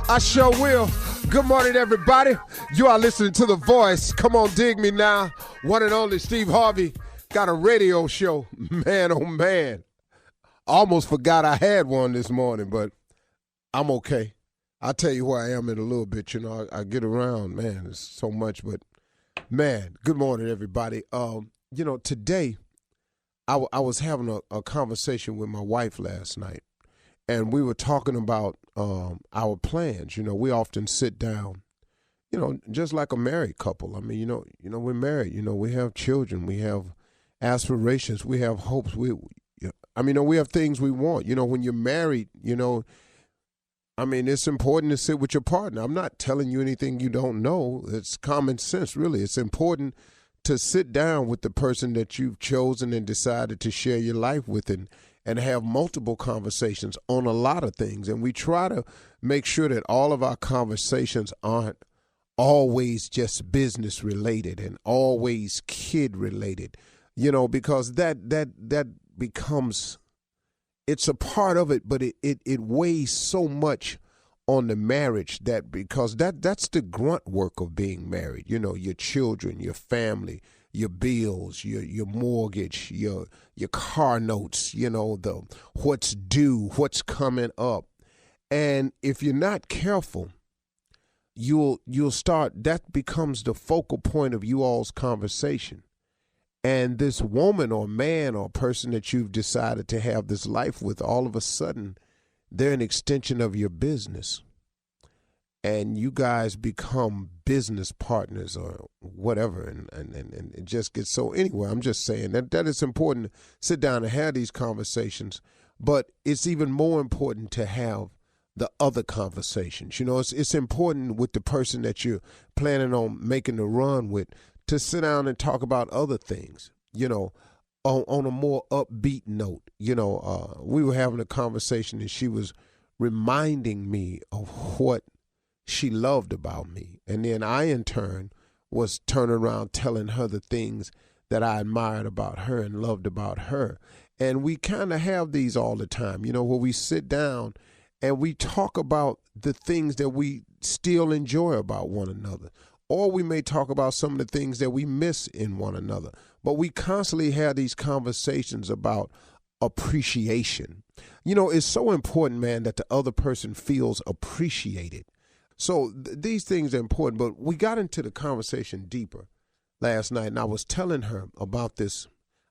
I sure will. Good morning, everybody. You are listening to The Voice. Come on, dig me now. One and only Steve Harvey got a radio show. Man, oh, man. Almost forgot I had one this morning, but I'm okay. I'll tell you where I am in a little bit. You know, I get around, man. There's so much, but, man, good morning, everybody. You know, today I was having a conversation with my wife last night. And we were talking about our plans. You know, we often sit down, you know, just like a married couple. I mean, you know, we're married. You know, we have children. We have aspirations. We have hopes. We have things we want. You know, when you're married, you know, I mean, it's important to sit with your partner. I'm not telling you anything you don't know. It's common sense, really. It's important to sit down with the person that you've chosen and decided to share your life with and have multiple conversations on a lot of things. And we try to make sure that all of our conversations aren't always just business related and always kid related, you know, because that becomes, it's a part of it, but it weighs so much on the marriage because that's the grunt work of being married. You know, your children, your family, your bills, your mortgage, your car notes, you know, what's due, what's coming up. And if you're not careful, you'll start, that becomes the focal point of you all's conversation. And this woman or man or person that you've decided to have this life with, all of a sudden, they're an extension of your business. And you guys become business partners or whatever, and it just gets so. Anyway, I'm just saying that it's important to sit down and have these conversations, but it's even more important to have the other conversations. You know, it's important with the person that you're planning on making the run with to sit down and talk about other things, you know, on a more upbeat note. You know, we were having a conversation and she was reminding me of what she loved about me. And then I, in turn, was turning around telling her the things that I admired about her and loved about her. And we kind of have these all the time, you know, where we sit down and we talk about the things that we still enjoy about one another. Or we may talk about some of the things that we miss in one another. But we constantly have these conversations about appreciation. You know, it's so important, man, that the other person feels appreciated. So these things are important, but we got into the conversation deeper last night, and I was telling her about this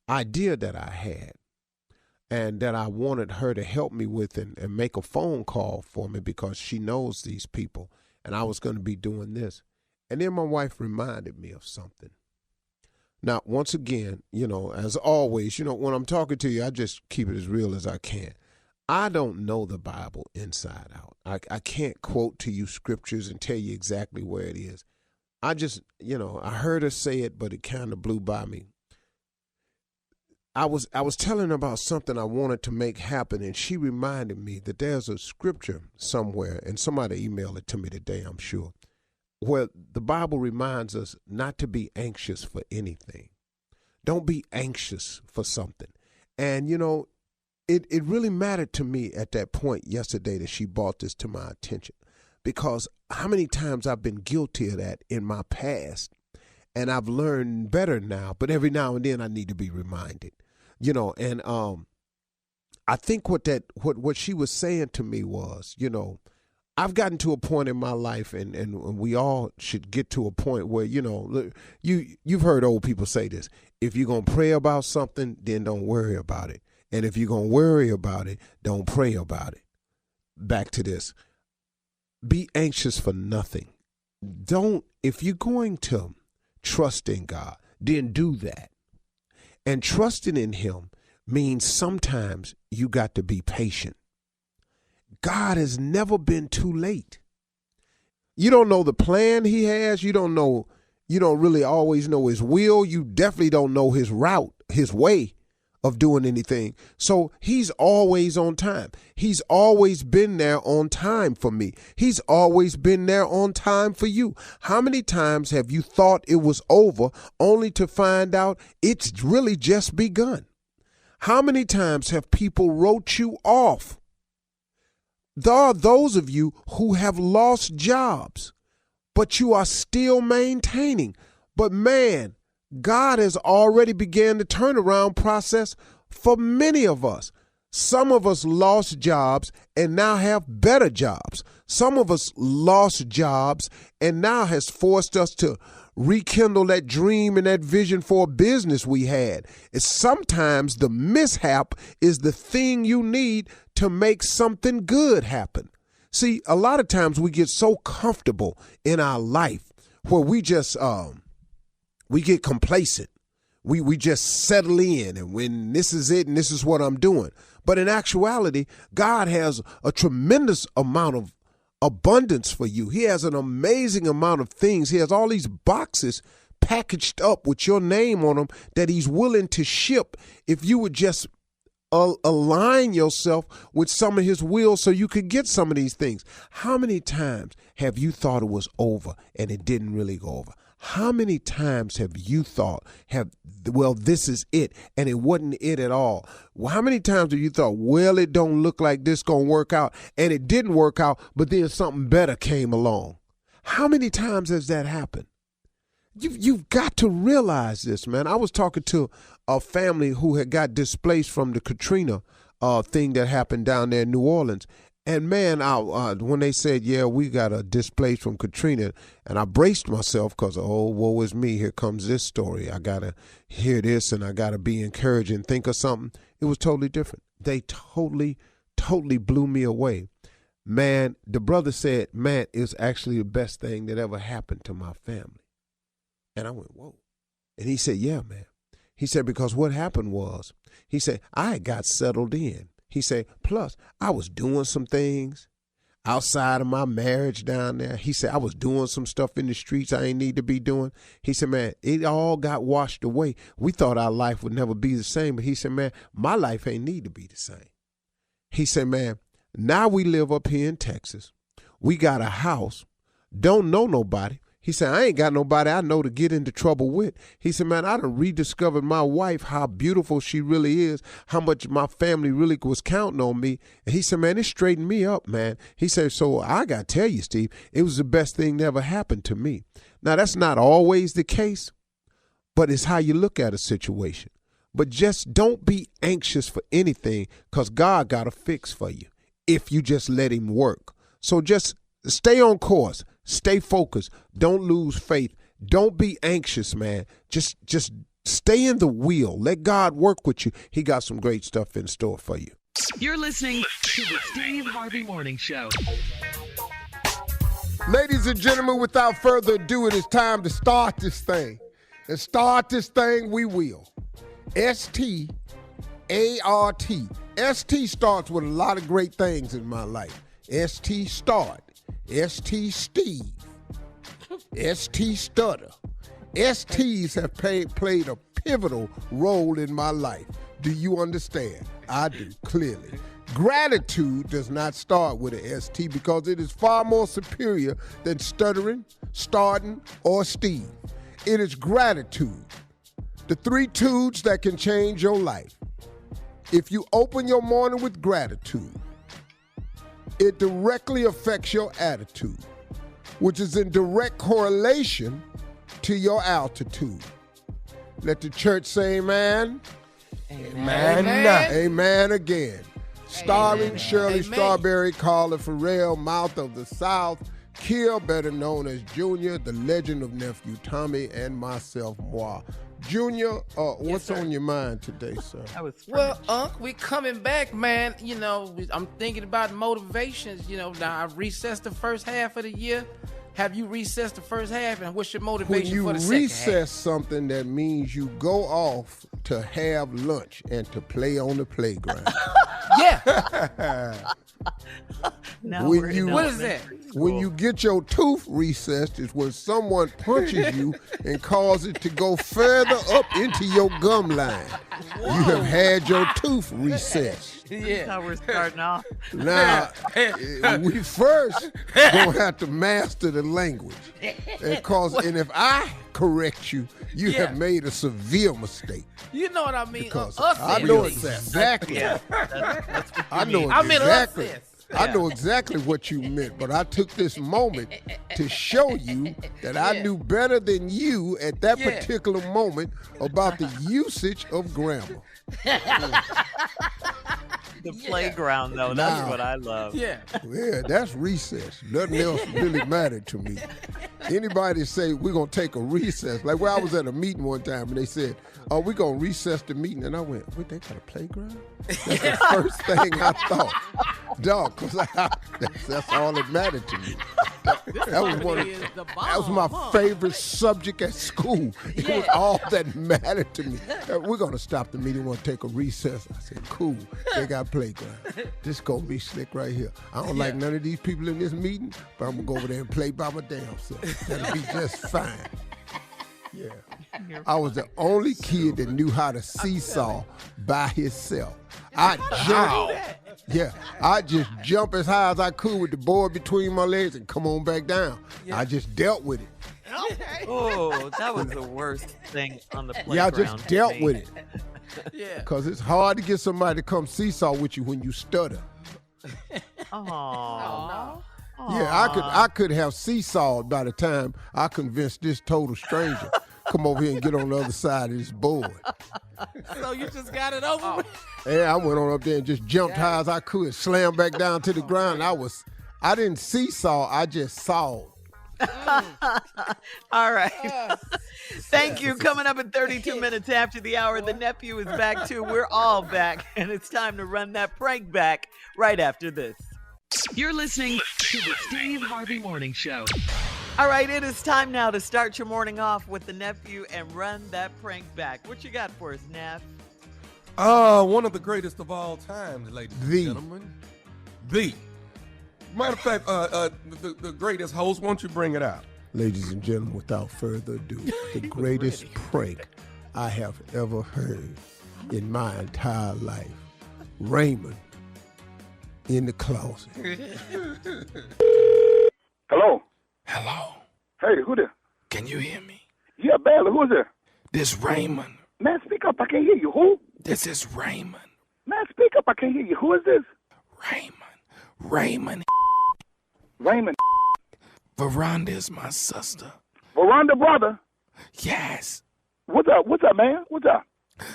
idea that I had and that I wanted her to help me with and make a phone call for me because she knows these people, and I was going to be doing this. And then my wife reminded me of something. Now, once again, you know, as always, you know, when I'm talking to you, I just keep it as real as I can. I don't know the Bible inside out. I can't quote to you scriptures and tell you exactly where it is. I just, you know, I heard her say it, but it kind of blew by me. I was telling her about something I wanted to make happen, and she reminded me that there's a scripture somewhere, and somebody emailed it to me today, I'm sure, where the Bible reminds us not to be anxious for anything. Don't be anxious for something. And, you know, It really mattered to me at that point yesterday that she brought this to my attention, because how many times I've been guilty of that in my past, and I've learned better now, but every now and then I need to be reminded, you know. And I think what she was saying to me was, you know, I've gotten to a point in my life, and we all should get to a point where, you know, you've heard old people say this: if you're gonna pray about something, then don't worry about it. And if you're going to worry about it, don't pray about it. Back to this. Be anxious for nothing. If you're going to trust in God, then do that. And trusting in him means sometimes you got to be patient. God has never been too late. You don't know the plan he has. You don't really always know his will. You definitely don't know his route, his way of doing anything. So he's always on time. He's always been there on time for me. He's always been there on time for you. How many times have you thought it was over only to find out it's really just begun? How many times have people wrote you off there are those of you who have lost jobs, but you are still maintaining. But man, God has already began the turnaround process for many of us. Some of us lost jobs and now have better jobs. Some of us lost jobs and now has forced us to rekindle that dream and that vision for a business we had. It's sometimes the mishap is the thing you need to make something good happen. See, a lot of times we get so comfortable in our life where we just we get complacent. We just settle in, and when this is it and this is what I'm doing. But in actuality, God has a tremendous amount of abundance for you. He has an amazing amount of things. He has all these boxes packaged up with your name on them that he's willing to ship if you would just align yourself with some of his will so you could get some of these things. How many times have you thought it was over and it didn't really go over? How many times have you thought, well, this is it, and it wasn't it at all? Well, how many times have you thought, well, it don't look like this going to work out, and it didn't work out, but then something better came along? How many times has that happened? You've got to realize this, man. I was talking to a family who had got displaced from the Katrina thing that happened down there in New Orleans. And man, when they said, yeah, we got a displaced from Katrina, and I braced myself because, oh, woe is me, here comes this story. I got to hear this and I got to be encouraged and think of something. It was totally different. They totally blew me away. Man, the brother said, man, it's actually the best thing that ever happened to my family. And I went, whoa. And he said, yeah, man. He said, because what happened was, he said, I got settled in. He said, plus, I was doing some things outside of my marriage down there. He said, I was doing some stuff in the streets I ain't need to be doing. He said, man, it all got washed away. We thought our life would never be the same. But he said, man, my life ain't need to be the same. He said, man, now we live up here in Texas. We got a house, don't know nobody. He said, I ain't got nobody I know to get into trouble with. He said, man, I done rediscovered my wife, how beautiful she really is, how much my family really was counting on me. And he said, man, it straightened me up, man. He said, so I got to tell you, Steve, it was the best thing that ever happened to me. Now, that's not always the case, but it's how you look at a situation. But just don't be anxious for anything, because God got a fix for you if you just let him work. So just stay on course. Stay focused. Don't lose faith. Don't be anxious, man. Just stay in the wheel. Let God work with you. He got some great stuff in store for you. You're listening to the Steve Harvey Morning Show. Ladies and gentlemen, without further ado, it is time to start this thing. And start this thing we will. START. ST starts with a lot of great things in my life. ST start. ST Steve, ST Stutter. STs have played a pivotal role in my life. Do you understand? I do, clearly. Gratitude does not start with an ST because it is far more superior than stuttering, starting, or Steve. It is gratitude. The 3 tudes that can change your life. If you open your morning with gratitude, it directly affects your attitude, which is in direct correlation to your altitude. Let the church say amen. Amen. Amen, amen again. Starring Amen. Shirley Amen. Strawberry, Carla Farrell, Mouth of the South, Kill, better known as Junior, the legend of Nephew Tommy, and myself, Moi. Junior, what's on your mind today, sir? Well, Unc, we coming back, man. You know, I'm thinking about motivations. You know, now I've recessed the first half of the year. Have you recessed the first half, and what's your motivation for the second half? When you recess something, that means you go off to have lunch and to play on the playground. Yeah. What is that? When you get your tooth recessed is when someone punches you and causes it to go further up into your gum line. Whoa. You have had your tooth recessed. Yeah. That's how we're starting off. Now, we first gonna have to master the language. And if I correct you, you have made a severe mistake. You know what I mean? Because I know exactly. Yeah, that's what I know I'm in exactly. I know exactly what you meant, but I took this moment to show you that I knew better than you at that particular moment about the usage of grammar. The playground, though, that's what I love. Yeah. Yeah, that's recess. Nothing else really mattered to me. Anybody say we're going to take a recess, like I was at a meeting one time and they said, oh, we're going to recess the meeting. And I went, wait, they got a playground? That's the first thing I thought. Dog, because that's all that mattered to me. That was my favorite subject at school. It was all that mattered to me. We're going to stop the meeting. We're going to take a recess. I said, cool. They got playground. This going to be slick right here. I don't like none of these people in this meeting, but I'm going to go over there and play by my damn self. That'll be just fine. Yeah. I was the only kid that knew how to seesaw by himself. I just jump as high as I could with the board between my legs and come on back down. I just dealt with it. Oh, that was the worst thing on the playground. Yeah, I just dealt with it. Yeah. Because it's hard to get somebody to come seesaw with you when you stutter. Aww. Yeah, I could have seesawed by the time I convinced this total stranger come over here and get on the other side of this board. So you just got it over with? Yeah, I went on up there and just jumped high as I could, slammed back down to the ground. I didn't seesaw, I just sawed. All right. Thank you. Coming up at 32 minutes after the hour, the nephew is back too. We're all back, and it's time to run that prank back right after this. You're listening to the Steve Harvey Morning Show. All right, it is time now to start your morning off with the nephew and run that prank back. What you got for us, Neff? One of the greatest of all time, ladies and gentlemen. Matter of fact, the greatest host, won't you bring it out? Ladies and gentlemen, without further ado, the greatest prank I have ever heard in my entire life. Raymond in the closet. Hello. Hello. Hey, who there? Can you hear me? Yeah, barely. Who's there? This Raymond. Man, speak up. I can't hear you. Who? This is Raymond. Man, speak up. I can't hear you. Who is this? Raymond. Raymond. Veranda is my sister. Veranda brother? Yes. What's up? What's up, man? What's up?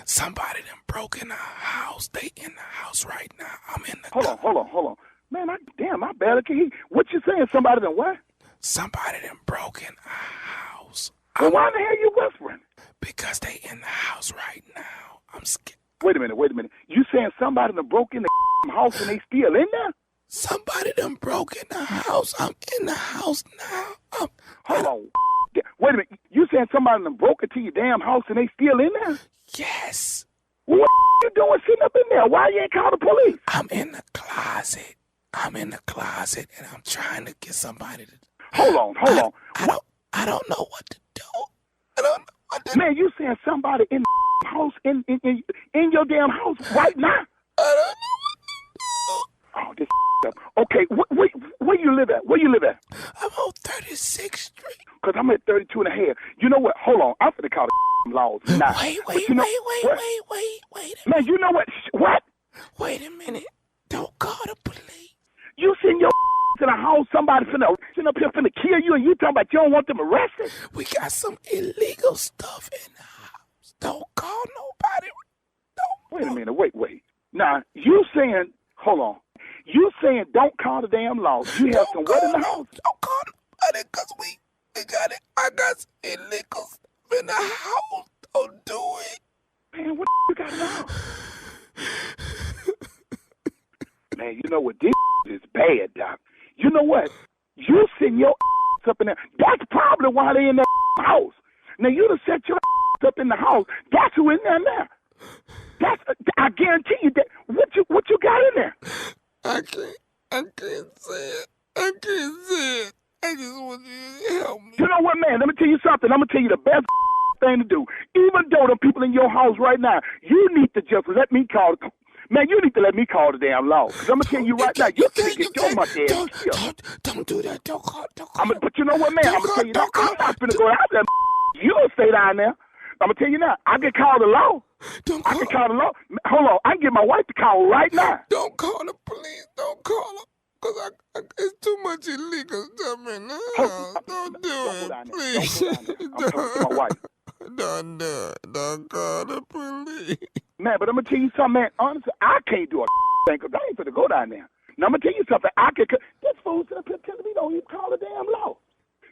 Somebody done broke in our house. They in the house right now. I'm in the Hold on. Man, I barely can hear you. What you saying? Somebody done what? Somebody done broke in our house. Well, why the hell you whispering? Because they in the house right now. I'm scared. Wait a minute. You saying somebody done broke in the house and they still in there? Somebody done broke in the house. I'm in the house now. Hold on. Wait a minute. You saying somebody done broke into your damn house and they still in there? Yes. Well, what you doing sitting up in there? Why you ain't call the police? I'm in the closet. And I'm trying to get somebody to... Hold on. I don't know what to do. Man, you saying somebody in the house, in your damn house right now? I don't know what to do. Oh, this up. Okay, where you live at? I'm on 36th Street. Because I'm at 32 and a half. You know what? Hold on. I'm finna call the laws now. Wait. Man, you know what? What? Wait a minute. Don't call the police. You send your in the house, somebody sitting up here finna kill you, and you talking about you don't want them arrested? We got some illegal stuff in the house. Don't call nobody. Wait a minute. Wait. Now, you saying, hold on. You saying don't call the damn law. You have some what in the house? Don't call nobody because we got it. I got some illegal stuff in the house. Don't do it. Man, what you got now? Man, you know what? This is bad, Doc. You know what? You send your up in there. That's probably why they in that house. Now, you done set your up in the house. That's who in there now. I guarantee you that. What you got in there? I can't say it. I just want you to help me. You know what, man? Let me tell you something. I'm going to tell you the best thing to do. Even though the people in your house right now, you need to just let me call. Man, you need to let me call the damn law. Because I'm going to tell you right now, you can't get your much ass. Don't do that. Don't call. But you know what, man? I'm going to tell you now. I'm not going to go out there. You'll stay down there. I'm going to tell you now. I can call the law. I can call the law. Hold on. I can get my wife to call right now. Don't call the police. Don't call them. Because it's too much illegal stuff in the house. Don't do it, please. I'm talking to my wife. Don't call the police. Man, but I'm going to tell you something, man. Honestly, I can't do a thing because I ain't finna go down there. Now, I'm going to tell you something. This fool sitting up here telling me don't even call the damn law.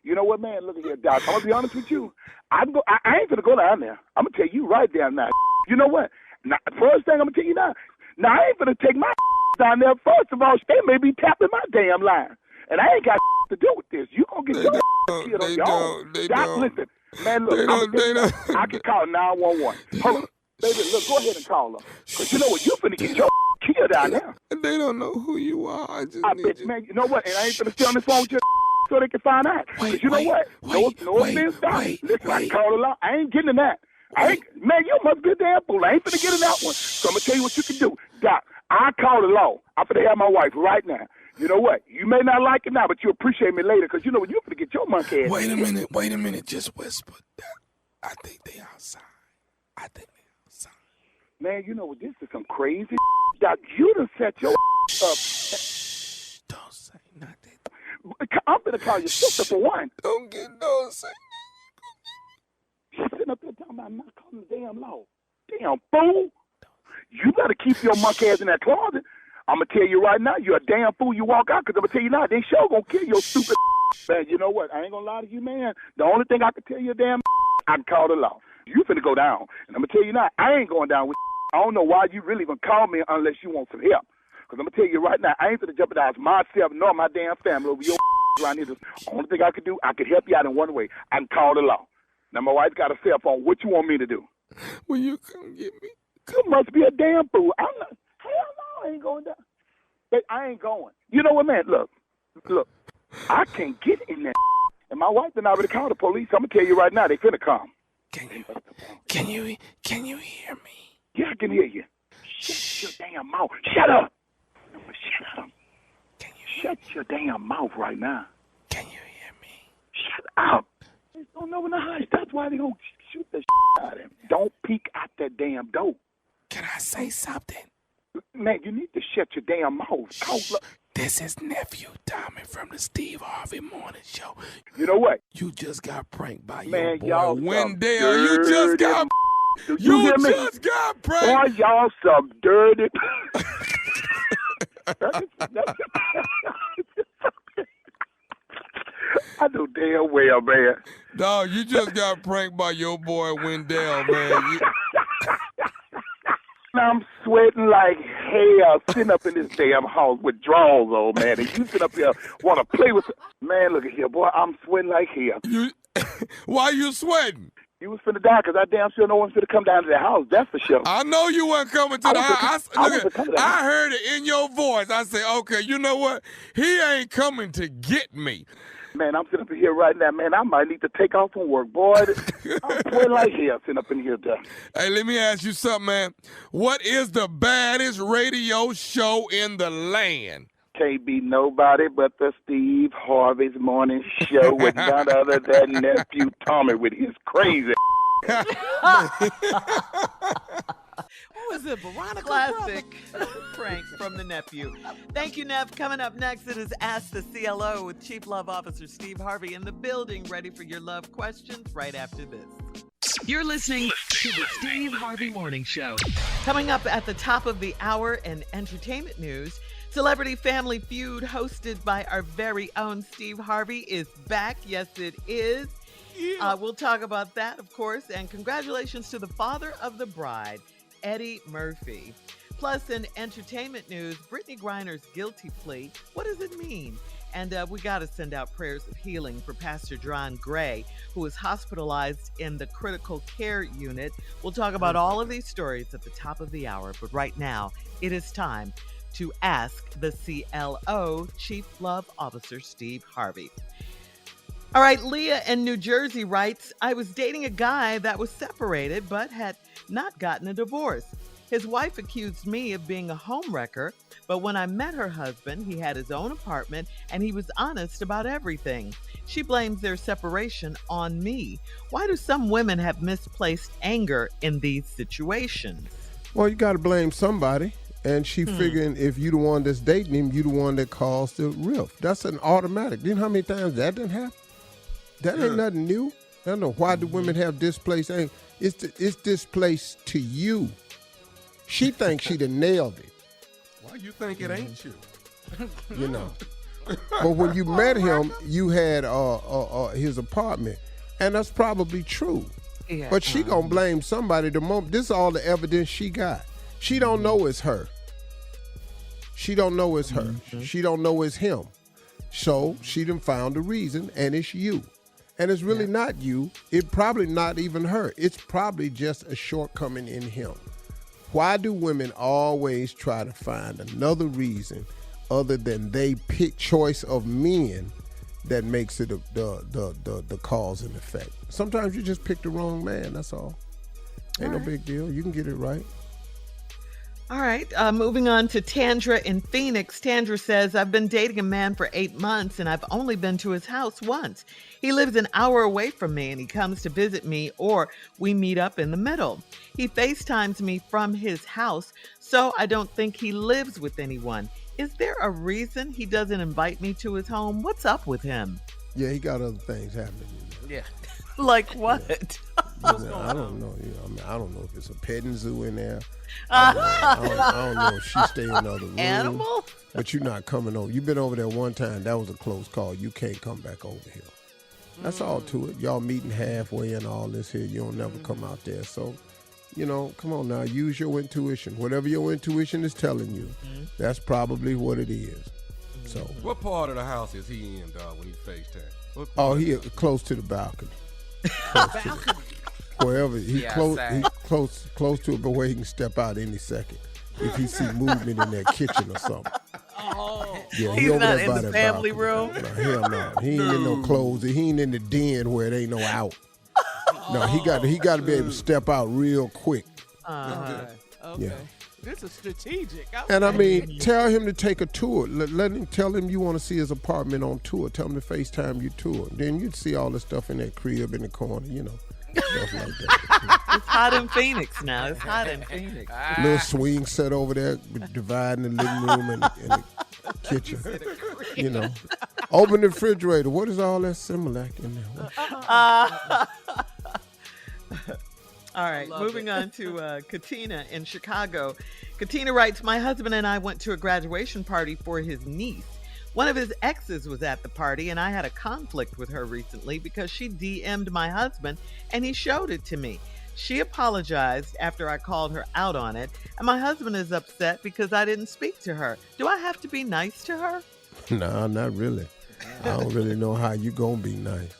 You know what, man? Look at here, Doc. I'm going to be honest with you. I ain't finna go down there. I'm going to tell you right down now. You know what? Now, first thing I'm going to tell you now, I ain't finna take my down there. First of all, they may be tapping my damn line. And I ain't got to do with this. You going to get your killed on your own. Doc, listen. Man, look, I can call 911. Hold on. Baby, look, go ahead and call them. Because you know what? You finna get your killed down there. They don't know who you are. I bet, man, you know what? And I ain't finna stay on this phone with you so they can find out. Because you know what? No offense, Doc. Listen, I can call the law. I ain't getting in that. Man, you must be a damn fool. I ain't finna get in that one. So I'm gonna tell you what you can do. Doc, I call the law. I'm finna have my wife right now. You know what? You may not like it now, but you appreciate me later, because you know what? You're finna get your monkey ass. Wait a minute. Just whisper. I think they outside. Man, you know what? This is some crazy Doc, you done set your up. Shh, don't say nothing. I'm finna call your sister for one. Don't say She's sitting up there talking about not calling the damn law. Damn fool. You better keep your monkey ass in that closet. I'm going to tell you right now, you're a damn fool. You walk out, because I'm going to tell you now, they sure going to kill your stupid man. You know what? I ain't going to lie to you, man. The only thing I can tell you, damn, I can call the law. You finna go down. And I'm going to tell you now, I ain't going down with I don't know why you really even call me unless you want some help. Because I'm going to tell you right now, I ain't finna jeopardize myself nor my damn family over your around here. The only thing I can do, I can help you out in one way. I can call the law. Now, my wife's got a cell phone. What you want me to do? Will you come get me? You must be a damn fool. I'm not. Hell no, I ain't going down. But I ain't going. You know what, man? Look. I can't get in there. And my wife done already called the police. I'm going to tell you right now, they finna come. Can you hear me? Yeah, I can hear you. Shut your damn mouth. Shut up. Shut up. Shut your damn mouth right now. Can you hear me? Shut up. They don't know in the house. That's why they don't shoot the out of him. Don't peek out that damn door. Can I say something? Man, you need to shut your damn mouth. This is Nephew Tommy from the Steve Harvey Morning Show. You know what? You just got pranked by man, your boy Wendell. You just got pranked. Boy, y'all some dirty. I know damn well, man. Dog, you just got pranked by your boy Wendell, man. I'm sweating like hell sitting up in this damn house with drawers on, man. And you sit up here want to play with... Man, look at here, boy. I'm sweating like hell. Why you sweating? You was finna die, because I damn sure no one's finna come down to the house. That's for sure. I know you weren't coming to the house. I heard it in your voice. I said, okay, you know what? He ain't coming to get me. Man, I'm sitting up here right now, man. I might need to take off from work, boy. I'm sweating like hell sitting up in here, Doc. Hey, let me ask you something, man. What is the baddest radio show in the land? Can't be nobody but the Steve Harvey's Morning Show with none other than Nephew Tommy with his crazy. What was it, Veronica? Classic prank from the nephew. Thank you, Nev. Coming up next, it is Ask the CLO with Chief Love Officer Steve Harvey in the building, ready for your love questions right after this. You're listening to the Steve Harvey Morning Show. Coming up at the top of the hour in entertainment news, Celebrity Family Feud, hosted by our very own Steve Harvey, is back. Yes, it is. Yeah. We'll talk about that, of course. And congratulations to the father of the bride, Eddie Murphy. Plus, in entertainment news, Brittany Griner's guilty plea. What does it mean? And we got to send out prayers of healing for Pastor John Gray, who is hospitalized in the critical care unit. We'll talk about all of these stories at the top of the hour. But right now, it is time to ask the CLO, Chief Love Officer Steve Harvey. All right, Leah in New Jersey writes, I was dating a guy that was separated but had not gotten a divorce. His wife accused me of being a homewrecker, but when I met her husband, he had his own apartment and he was honest about everything. She blames their separation on me. Why do some women have misplaced anger in these situations? Well, you got to blame somebody. And she figuring if you the one that's dating him, you the one that caused the rift. That's an automatic. You know how many times that didn't happen? That ain't nothing new. I don't know why do women have displaced. It's displaced to you. She thinks she done nailed it. Why you think it ain't you? You know. But when you met him, you had his apartment, and that's probably true. Yeah. But she gonna blame somebody the moment. This is all the evidence she got. She don't know it's her. She don't know it's her. She don't know it's him. So she done found a reason, and it's you. And it's really not you. It's probably not even her. It's probably just a shortcoming in him. Why do women always try to find another reason other than they pick choice of men that makes it the cause and effect? Sometimes you just pick the wrong man, that's all. Ain't no big deal. You can get it right. All right, moving on to Tandra in Phoenix. Tandra says, I've been dating a man for 8 months and I've only been to his house once. He lives an hour away from me and he comes to visit me or we meet up in the middle. He FaceTimes me from his house, so I don't think he lives with anyone. Is there a reason he doesn't invite me to his home? What's up with him? Yeah, he got other things happening. Yeah. Like what? I don't know. I don't know if it's a petting zoo in there. I don't know if she stay in another room. Animal? But you're not coming over. You've been over there one time. That was a close call. You can't come back over here. That's all to it. Y'all meeting halfway and all this here. You don't never come out there. So, come on now. Use your intuition. Whatever your intuition is telling you, that's probably what it is. So. What part of the house is he in, dog, when he FaceTime? Oh, he close to the balcony. Wherever he close to it, but where he can step out any second if he see movement in that kitchen or something. Oh, yeah, he's not in the family room. No, hell no, he ain't in no clothes. He ain't in the den where it ain't no out. No, he got to be able to step out real quick. Okay. Yeah. This is strategic. And I mean, tell him to take a tour. Tell him you want to see his apartment on tour. Tell him to FaceTime you tour. Then you'd see all the stuff in that crib in the corner, stuff like that. It's hot in Phoenix now. It's hot in Phoenix. Little swing set over there, dividing the living room and the kitchen. Open the refrigerator. What is all that Similac in there? All right, moving on to Katina in Chicago. Katina writes, my husband and I went to a graduation party for his niece. One of his exes was at the party, and I had a conflict with her recently because she DM'd my husband, and he showed it to me. She apologized after I called her out on it, and my husband is upset because I didn't speak to her. Do I have to be nice to her? No, not really. I don't really know how you gonna be nice.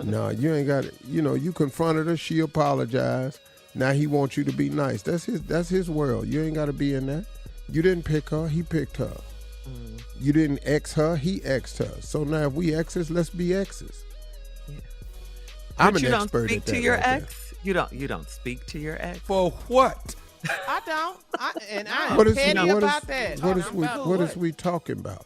No, you ain't got it. You confronted her. She apologized. Now he wants you to be nice. That's his world. You ain't got to be in that. You didn't pick her. He picked her. You didn't ex her. He exed her. So now if we exes, let's be exes. Yeah. I'm an expert at that. You don't speak to your right ex? You don't speak to your ex? For what? I don't. I'm petty about that. What is we talking about?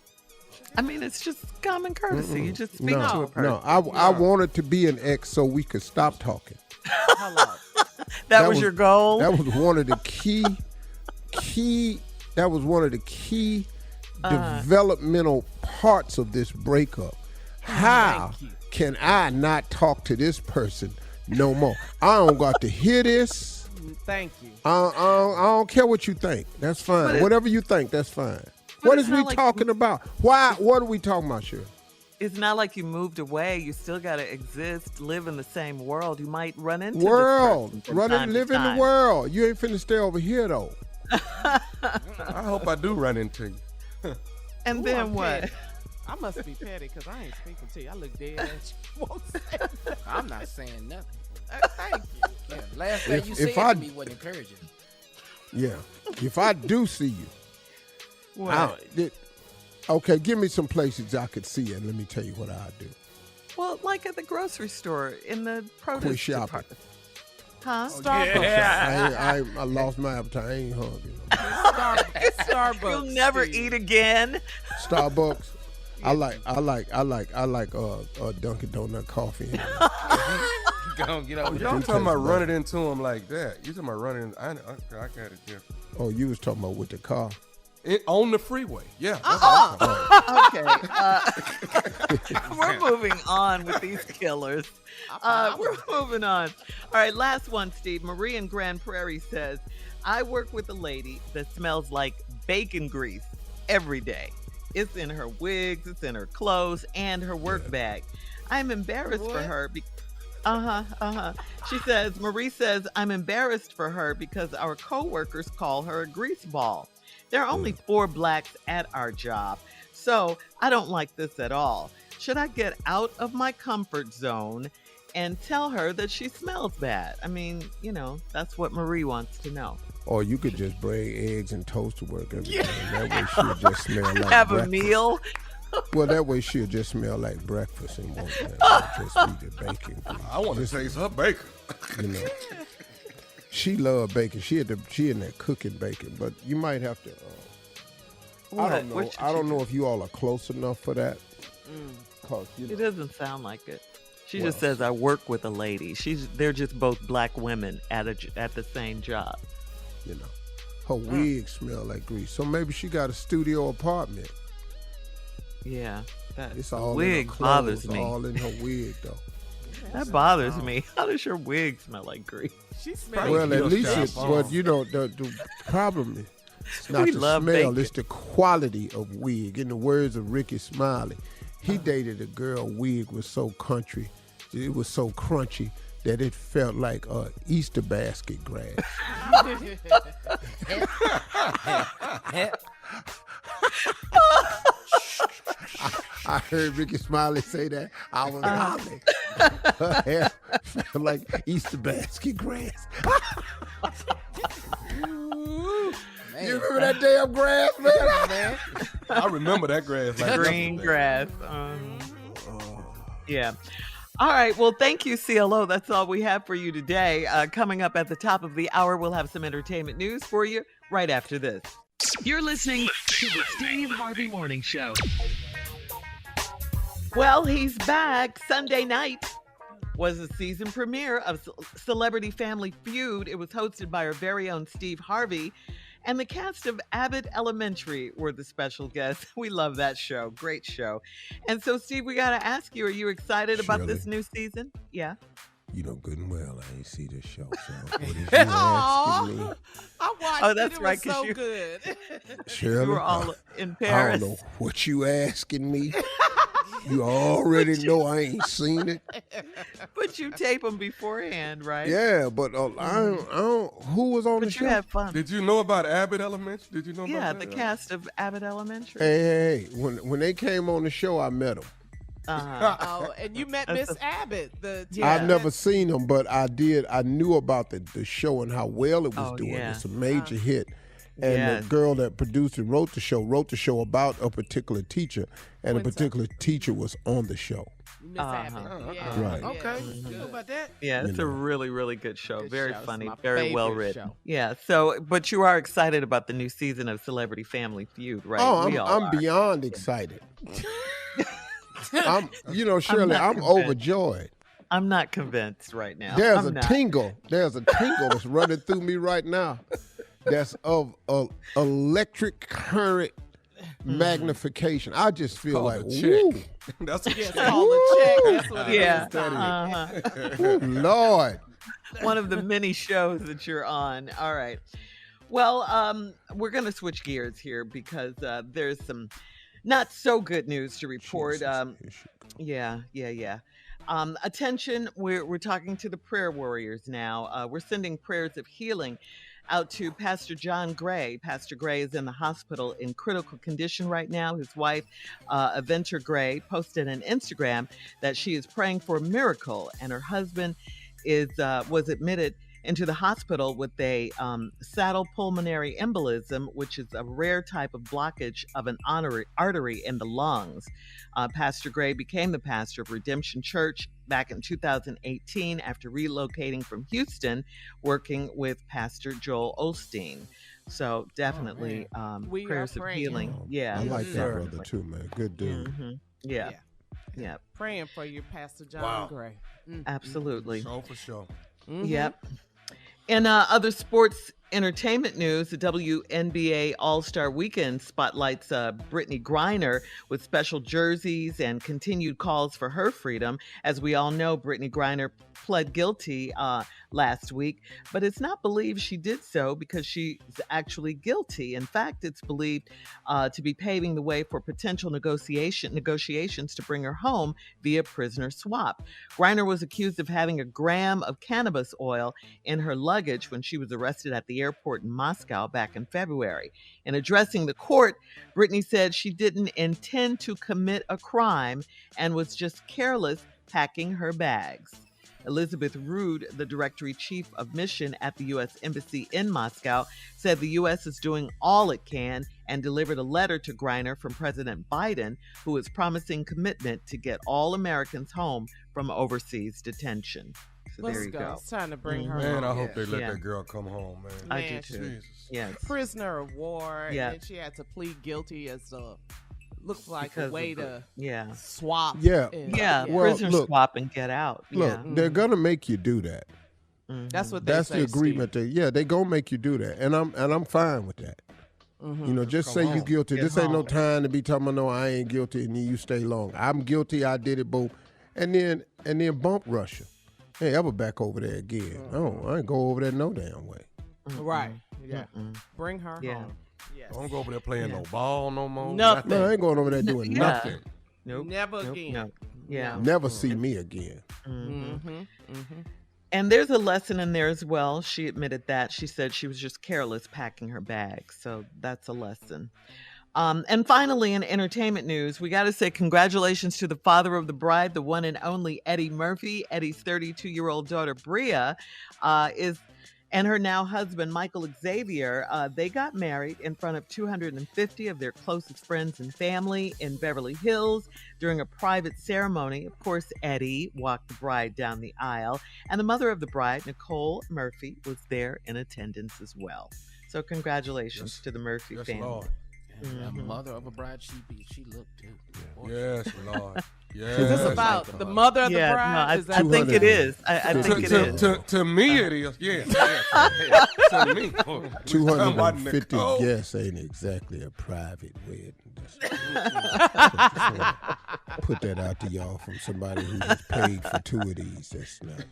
I mean, it's just common courtesy. You just speak to a person. No, I wanted to be an ex so we could stop talking. That was your goal? That was one of the key developmental parts of this breakup. How can I not talk to this person no more? I don't got to hear this. Thank you. I don't care what you think. That's fine. Whatever you think, that's fine. What is we talking about? Why? What are we talking about, Shirley? It's not like you moved away. You still got to exist, live in the same world. You might run into live this in the world. You ain't finna stay over here though. I hope I do run into you. And then what? Petty. I must be petty because I ain't speaking to you. I look dead at you. Won't say nothing. I'm not saying nothing. Thank you. Yeah, last thing you said to me wasn't encouraging. Yeah. If I do see you. Okay, give me some places I could see and let me tell you what I do. Well, like at the grocery store, in the produce Quit shopping. department. Huh? Starbucks. Yeah. I lost my appetite. I ain't hungry. Starbucks. You'll never eat again. Starbucks. I like Dunkin' Donut coffee. Y'all talking about running into him like that. You talking about running? I got it different. Oh, you was talking about with the car. On the freeway, yeah. Okay. We're moving on with these killers. We're moving on. All right, last one, Steve. Marie in Grand Prairie says, I work with a lady that smells like bacon grease every day. It's in her wigs, it's in her clothes, and her work bag. I'm embarrassed for her. She says, Marie says, I'm embarrassed for her because our coworkers call her a grease ball. There are only 4 blacks at our job, so I don't like this at all. Should I get out of my comfort zone and tell her that she smells bad? I mean, that's what Marie wants to know. Or you could just bring eggs and toast to work every day. And that way she'll just smell like Have breakfast. a meal. Well, that way she'll just smell like breakfast and won't just be the bacon. I want to taste her bacon. She love bacon. She in there cooking bacon, but you might have to. I don't know. I don't know if you all are close enough for that. Cause It doesn't sound like it. She just says, I work with a lady. They're just both black women at the same job. Her wig smell like grease. So maybe she got a studio apartment. Yeah, It's all wig in her clothes, bothers me. all in her wig though. That bothers me. How does your wig smell like grease? She smells Well, at least the problem is not We the love smell, bacon. it's the quality of wig. In the words of Ricky Smiley, he dated a girl wig was so country, it was so crunchy that it felt like Easter basket grass. I heard Ricky Smiley say that. I was hollering. Her hair felt like Easter basket grass. You remember that damn grass, man? I remember that grass. Green grass. Yeah. All right. Well, thank you, CLO. That's all we have for you today. Coming up at the top of the hour, we'll have some entertainment news for you right after this. You're listening to the Steve Harvey Morning Show. Well, he's back. Sunday night was the season premiere of Celebrity Family Feud. It was hosted by our very own Steve Harvey. And the cast of Abbott Elementary were the special guests. We love that show. Great show. And so, Steve, we got to ask you, are you excited about this new season? Yeah. You know good and well I ain't see this show, so what is you asking me? I watched that's it. It right, was 'cause so good. Shirley, You were all in I Paris. don't know what you asking me. You already know I ain't seen it. But you tape them beforehand, right? Yeah, but I don't. Who was on the But show? you had fun. Did you know about Abbott Elementary? Did you know about Yeah, that? the cast of Abbott Elementary. Hey, when they came on the show, I met them. Oh, and you met That's Miss Abbott. I've never seen them, but I did. I knew about the show and how well it was doing. yeah. It's a major hit. And the girl that produced it wrote the show about a particular teacher, and a particular teacher was on the show. Miss Abbott. Yeah. Right. Okay, you know about that? Yeah, it's a really, really good show. Good Very show. It's funny, my very well favorite written. show. Yeah. So, but you are excited about the new season of Celebrity Family Feud, right? Oh, We all I'm are. beyond excited. Shirley, I'm convinced. overjoyed. I'm not convinced right now. There's I'm a not. tingle. There's a tingle that's running through me right now. That's of electric current magnification. I just feel like, a check. woo, That's a Yes, check. call the check. That's what it Yeah. is, Tommy. woo, Lord. One of the many shows that you're on. All right. Well, we're going to switch gears here because there's some not so good news to report. Yeah. Attention, we're talking to the prayer warriors now. We're sending prayers of healing out to Pastor John Gray. Pastor Gray is in the hospital in critical condition right now. His wife, Aventer Gray, posted on Instagram that she is praying for a miracle, and her husband was admitted into the hospital with a saddle pulmonary embolism, which is a rare type of blockage of an artery in the lungs. Pastor Gray became the pastor of Redemption Church back in 2018 after relocating from Houston, working with Pastor Joel Osteen. So definitely We are prayers of praying. healing. Yeah, I like that definitely. brother too, man. Good dude. Mhm. Yeah, Praying for you, Pastor John Gray. absolutely. Show for sure. Yep. In other sports entertainment news, the WNBA All-Star Weekend spotlights Brittany Griner with special jerseys and continued calls for her freedom. As we all know, Brittany Griner pled guilty last week, but it's not believed she did so because she's actually guilty. In fact, it's believed to be paving the way for potential negotiations to bring her home via prisoner swap. Griner was accused of having a gram of cannabis oil in her luggage when she was arrested at the airport in Moscow back in February. In addressing the court, Brittany said she didn't intend to commit a crime and was just careless packing her bags. Elizabeth Rood, the Directory Chief of Mission at the U.S. Embassy in Moscow, said the U.S. is doing all it can and delivered a letter to Griner from President Biden, who is promising commitment to get all Americans home from overseas detention. So there you go. It's time to bring her Man, home. I hope they let that girl come home, man. I do too. Yes. Prisoner of war. Yeah. And then she had to plead guilty as looks like a way to swap. Yeah. Prisoner swap and get out. Look, they're gonna make you do that. That's what they That's say, the agreement. They gonna make you do that, and I'm fine with that. You know, just say you guilty. This ain't no time to be talking about no, I ain't guilty, and then you stay long. I'm guilty. I did it both, and then bump Russia. Hey, ever back over there again? No, I ain't go over there no damn way. Right. Yeah. Bring her home. Yes. Don't go over there playing no ball no more. Nothing. No, I ain't going over there doing nothing. Nope. Never again. Nope. Yeah. Never see me again. And there's a lesson in there as well. She admitted that. She said she was just careless packing her bags. So that's a lesson. And finally, in entertainment news, we got to say congratulations to the father of the bride, the one and only Eddie Murphy. Eddie's 32-year-old daughter, Bria, and her now husband, Michael Xavier. They got married in front of 250 of their closest friends and family in Beverly Hills during a private ceremony. Of course, Eddie walked the bride down the aisle, and the mother of the bride, Nicole Murphy, was there in attendance as well. So congratulations to the Murphy family. Lord. Yeah, mother of a bride, she looked too. Yes, Lord. Yes. Is this about the mother of the bride? No, I think it is. I think it is. To me, it is. Yes. To me. 250 guests ain't exactly a private wedding. Put that out to y'all from somebody who was paid for two of these. That's not.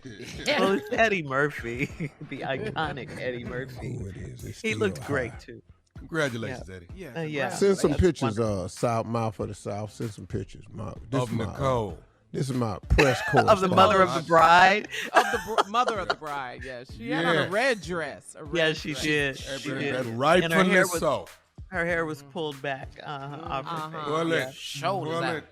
Well, it's Eddie Murphy, the iconic Eddie Murphy. Who it is. He looked great too. Congratulations, Eddie. Send some pictures, Mouth of the South. Send some pictures, Of Nicole. This is my press correspondent. Of the mother of the bride. Of the mother of the bride, yes. She had on a red dress. She did. She did. Right and from the soul. Her hair was pulled back off her face. Shoulders out.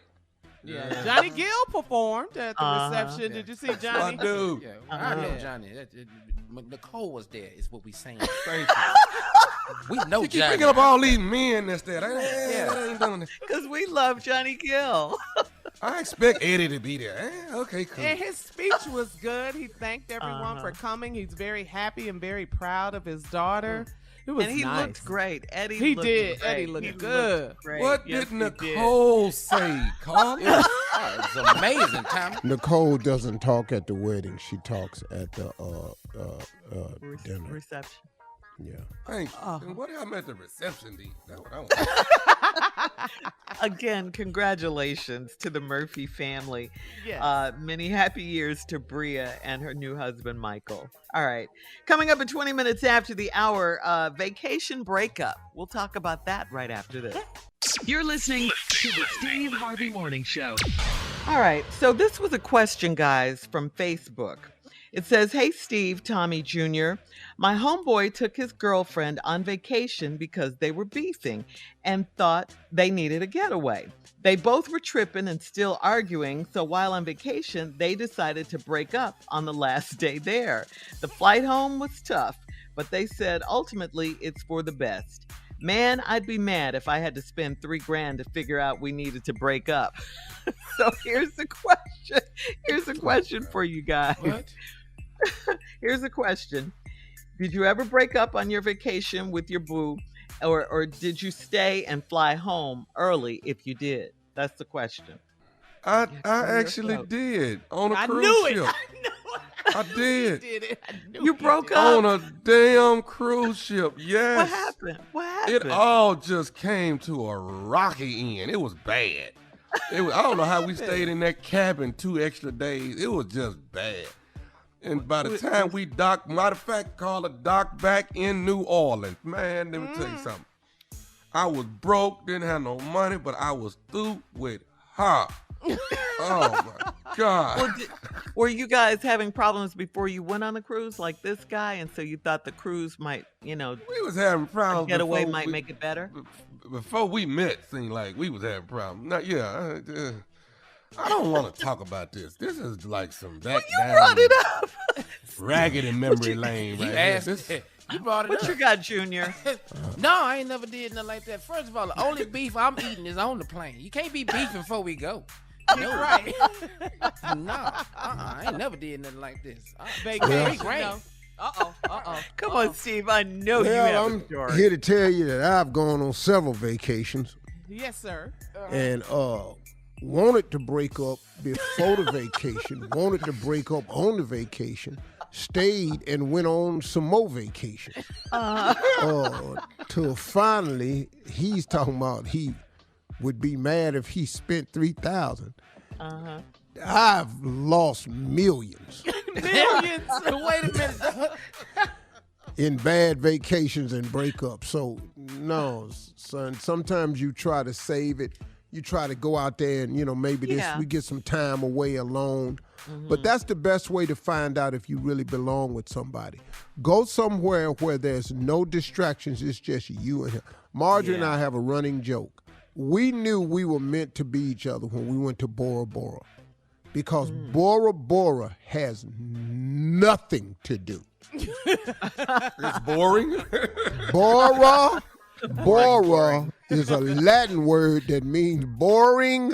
Yeah. Johnny Gill performed at the reception. Did you see Johnny? My dude. Yeah, I know Johnny. Nicole was there, is what we saying. We know You keep Johnny. picking up all these men that's there. I ain't doing this. Because we love Johnny Gill. I expect Eddie to be there. Okay, cool. And his speech was good. He thanked everyone for coming. He's very happy and very proud of his daughter. It was and he nice. looked great. Eddie He looked did. great. Eddie looked He good. Looked great. What Yes, did he Nicole say, Carl? It was amazing, Tommy. Nicole doesn't talk at the wedding. She talks at the dinner. Reception. Yeah. Thank you. What happened at the reception, D? That's what I want. Again, congratulations to the Murphy family. Yes. Many happy years to Bria and her new husband, Michael. All right. Coming up at 20 minutes after the hour, vacation breakup. We'll talk about that right after this. You're listening to the Steve Harvey Morning Show. All right. So this was a question, guys, from Facebook. It says, "Hey, Steve, Tommy Jr., my homeboy took his girlfriend on vacation because they were beefing and thought they needed a getaway. They both were tripping and still arguing, so while on vacation, they decided to break up on the last day there. The flight home was tough, but they said ultimately it's for the best. Man, I'd be mad if I had to spend $3,000 to figure out we needed to break up." So here's the question. Here's a question for you guys. What? Here's a question. Did you ever break up on your vacation with your boo? Or did you stay and fly home early if you did? That's the question. I actually did on a I cruise knew it. ship. I knew it. I did. Did it? I knew You he broke did. up? On a damn cruise ship, yes. What happened? What happened? It all just came to a rocky end. It was bad. I don't know how we stayed in that cabin 2 extra days. It was just bad. And by the time we docked, matter of fact, Carla docked back in New Orleans. Man, let me tell you something. I was broke, didn't have no money, but I was through with her. Oh my God. Well, were you guys having problems before you went on the cruise like this guy? And so you thought the cruise might, We was having problems. getaway might make it better? Before we met, seemed like we was having problems. Now, I don't want to talk about this. This is like some back You brought it up. raggedy memory lane right here. Asked it. You brought it What up. you got, Junior? No, I ain't never did nothing like that. First of all, the only beef I'm eating is on the plane. You can't be beefing before we go. No, right? No, I ain't never did nothing like this. Vacation. Great. Come on, Steve. I know you have a story. I'm here to tell you that I've gone on several vacations Yes, sir. and wanted to break up before the vacation, wanted to break up on the vacation, stayed and went on some more vacations. Till finally, he's talking about he would be mad if he spent $3,000. I've lost millions Millions. Wait a minute. in bad vacations and breakups. So no, son. Sometimes you try to save it. You try to go out there and maybe we get some time away alone. But that's the best way to find out if you really belong with somebody. Go somewhere where there's no distractions. It's just you and him. Marjorie and I have a running joke. We knew we were meant to be each other when we went to Bora Bora because Bora Bora has nothing to do. It's boring. Bora is a Latin word that means boring.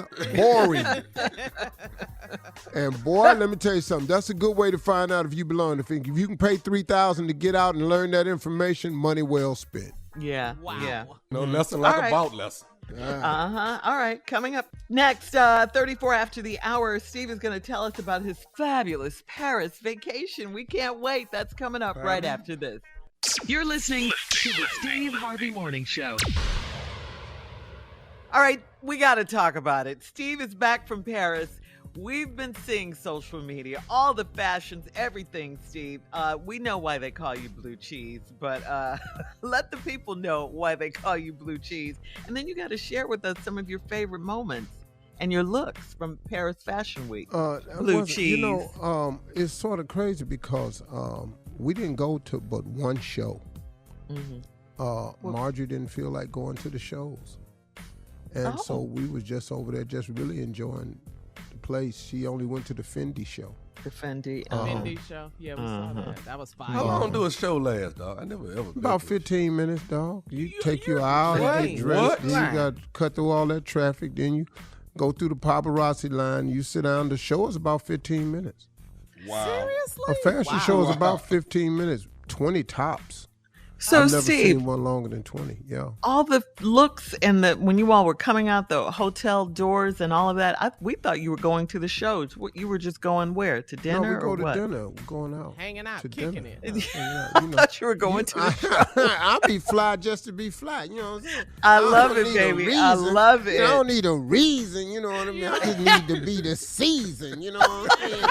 And boy, let me tell you something. That's a good way to find out if you belong. If you can pay $3,000 to get out and learn that information, money well spent. Yeah. Wow. Yeah. No lesson like All right. about lesson. All right. Coming up next, 34 after the hour, Steve is going to tell us about his fabulous Paris vacation. We can't wait. That's coming up right after this. You're listening to the Steve Harvey Morning Show. All right. We got to talk about it. Steve is back from Paris. We've been seeing social media, all the fashions, everything, Steve. We know why they call you blue cheese, but let the people know why they call you blue cheese. And then you got to share with us some of your favorite moments and your looks from Paris Fashion Week. Blue cheese. It's sort of crazy because we didn't go to but one show. Marjorie didn't feel like going to the shows. And so we was just over there just really enjoying the place. She only went to the Fendi show. The Fendi. Fendi show. Yeah, we saw that. That was fine. How long do a show last, dog? I never ever. About 15 minutes, dog. You take your hour, What? you get dressed, What? then you got to cut through all that traffic, then you go through the paparazzi line, you sit down. The show is about 15 minutes. Wow. Seriously? A fashion show is about 15 minutes, 20 tops. So, I've never Steve, seen one longer than 20, yeah. all the looks and when you all were coming out the hotel doors and all of that, we thought you were going to the shows. You were just going where? To dinner? No, we go or to what? dinner. We're going out. Hanging out, to kicking dinner. it. Yeah, I thought you were going to the show. I'll be fly just to be fly. You know what I'm saying? I love don't it, need a baby. I reason. love it. I don't need a reason. You know what I mean? I just need to be the season. You know what I'm saying?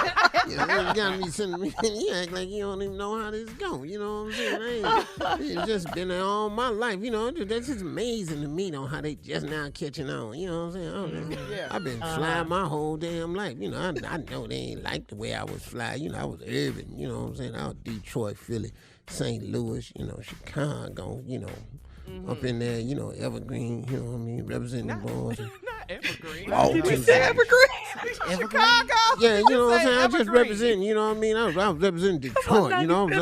You got me sitting me. You act like you don't even know how this go. You know what I'm saying? It's just been there all my life. You know, that's just amazing to me, though, how they just now catching on. You know what I'm saying? I've been flying my whole damn life. You know, I know they ain't like the way I was flying. You know, I was urban. You know what I'm saying? I was Detroit, Philly, St. Louis, Chicago, up in there, Evergreen, you know what I mean, representing the boys. Not Evergreen. Oh, Did you say Evergreen? Chicago. Yeah, you know what I'm saying? I just Evergreen. representing, you know what I mean? I was representing Detroit, you know. I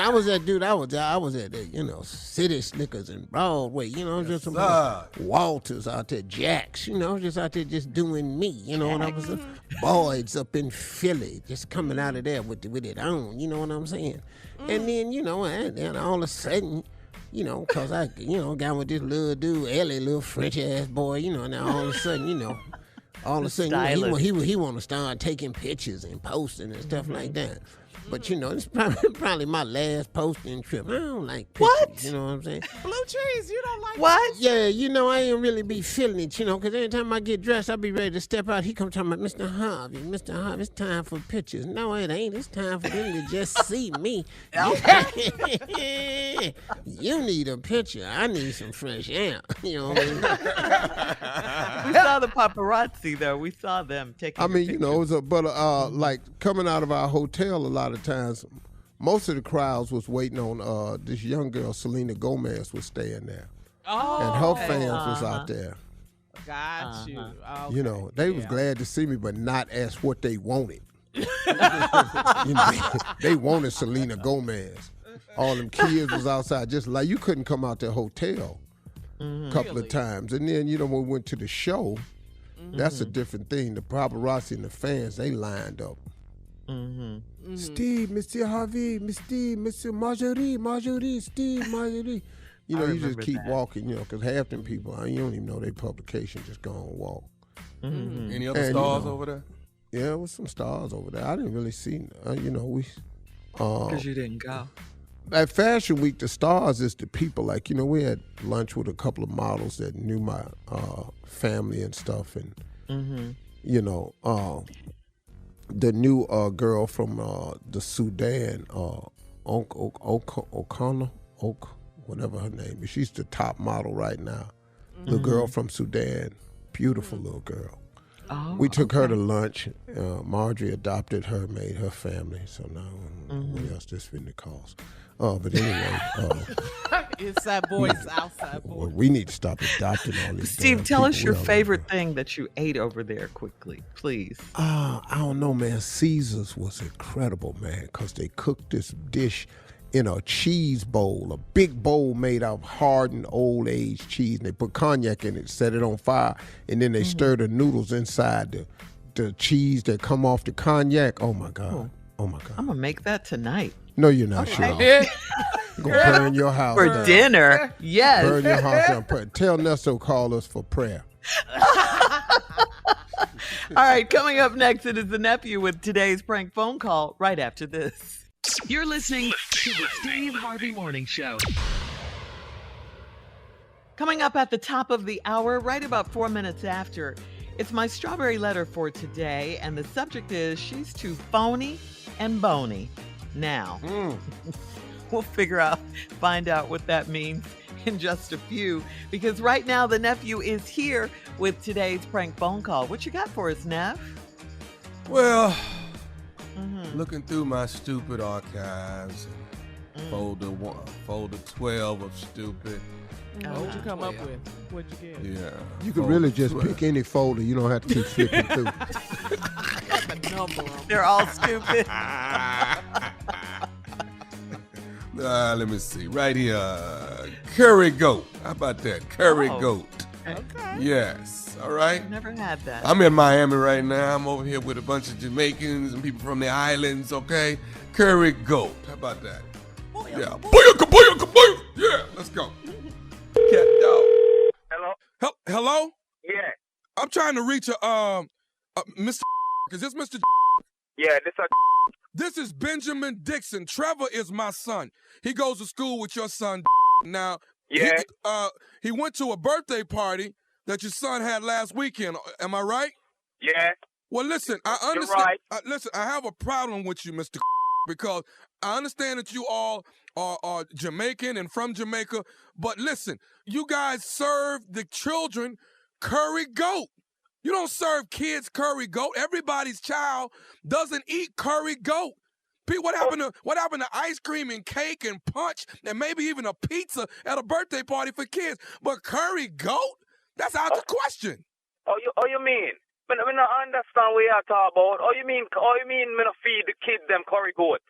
was that dude. I was at the, City Slickers and Broadway, just some Walters out there, Jacks, just out there just doing me, and I was Boyd's up in Philly, just coming out of there with it on, you know what I'm saying? And then, and then all of a sudden, cause I, got with this little dude, Ellie, little French ass boy, now all of a sudden, all of a sudden, Stylist. he want to start taking pictures and posting and stuff like that. But, it's probably my last posting trip. I don't like pictures. What? You know what I'm saying? Blue cheese, you don't like What? Yeah, I ain't really be feeling it, because every time I get dressed, I be ready to step out. He come talking about, Mr. Harvey, it's time for pictures. No, it ain't. It's time for them to just see me. You need a picture. I need some fresh air. You know what I mean? We saw the paparazzi, though. We saw them taking pictures. it was like coming out of our hotel a lot of times, most of the crowds was waiting on this young girl, Selena Gomez, was staying there. Oh, and her fans was out there. Got you. Okay. They was glad to see me, but not as what they wanted. They wanted Selena Gomez. All them kids was outside, just like you couldn't come out the hotel a couple of times. And then, when we went to the show, that's a different thing. The paparazzi and the fans, they lined up. Steve, Mr. Harvey, Mr. Marjorie, Steve, Marjorie. You just keep walking, because half them people, you don't even know their publication, just go and walk. Any other stars over there? Yeah, there was some stars over there. I didn't really see, we... Because you didn't go. At Fashion Week, the stars is the people. Like, we had lunch with a couple of models that knew my family and stuff. And, the new girl from the Sudan, O'Connell, whatever her name is. She's the top model right now. The girl from Sudan, beautiful little girl. Oh, we took her to lunch. Marjorie adopted her, made her family. So now, what else this finna cost? But anyway. Inside boys, outside boys. Well, we need to stop adopting all these Steve, tell people. us your favorite thing that you ate over there quickly, please. I don't know, man. Caesar's was incredible, man, because they cooked this dish in a cheese bowl, a big bowl made out of hardened old age cheese. And they put cognac in it, set it on fire, and then they stir the noodles inside the cheese that come off the cognac. Oh my God. Oh my God. I'm going to make that tonight. No, you're not sure. You're going to burn your house For down. dinner, yes. Burn your house down. Tell Nestor to call us for prayer. All right, coming up next, it is the nephew with today's prank phone call right after this. You're listening to the Steve Harvey Morning Show. Coming up at the top of the hour, right about 4 minutes after, it's my strawberry letter for today, and the subject is she's too phony and bony. Now, we'll find out what that means in just a few, because right now the nephew is here with today's prank phone call. What you got for us, Neff? Well, looking through my stupid archives, folder 12 of stupid. What'd you come up with? What'd you get? Yeah. You can really just pick any folder. You don't have to keep flipping through. They're all stupid. Let me see. Right here. Curry goat. How about that? Curry goat. Okay. Yes. All right. I've never had that. I'm in Miami right now. I'm over here with a bunch of Jamaicans and people from the islands, okay? Curry goat. How about that? Yeah. Booyaka, booyaka, booyaka. Yeah, let's go. Cat dog. Hello? Hello? Yeah. I'm trying to reach Mr. Is this Mr. Yeah, This is Benjamin Dixon. Trevor is my son. He goes to school with your son. Now, Yeah. he went to a birthday party that your son had last weekend. Am I right? Yeah. Well, listen, I understand. right. Listen, I have a problem with you, Mr. because I understand that you all are Jamaican and from Jamaica, but listen, you guys serve the children curry goat. You don't serve kids curry goat. Everybody's child doesn't eat curry goat. Pete, what happened to ice cream and cake and punch and maybe even a pizza at a birthday party for kids? But curry goat? That's out the question. You mean? But I don't understand what you're talking about. You mean me not feed the kids them curry goat?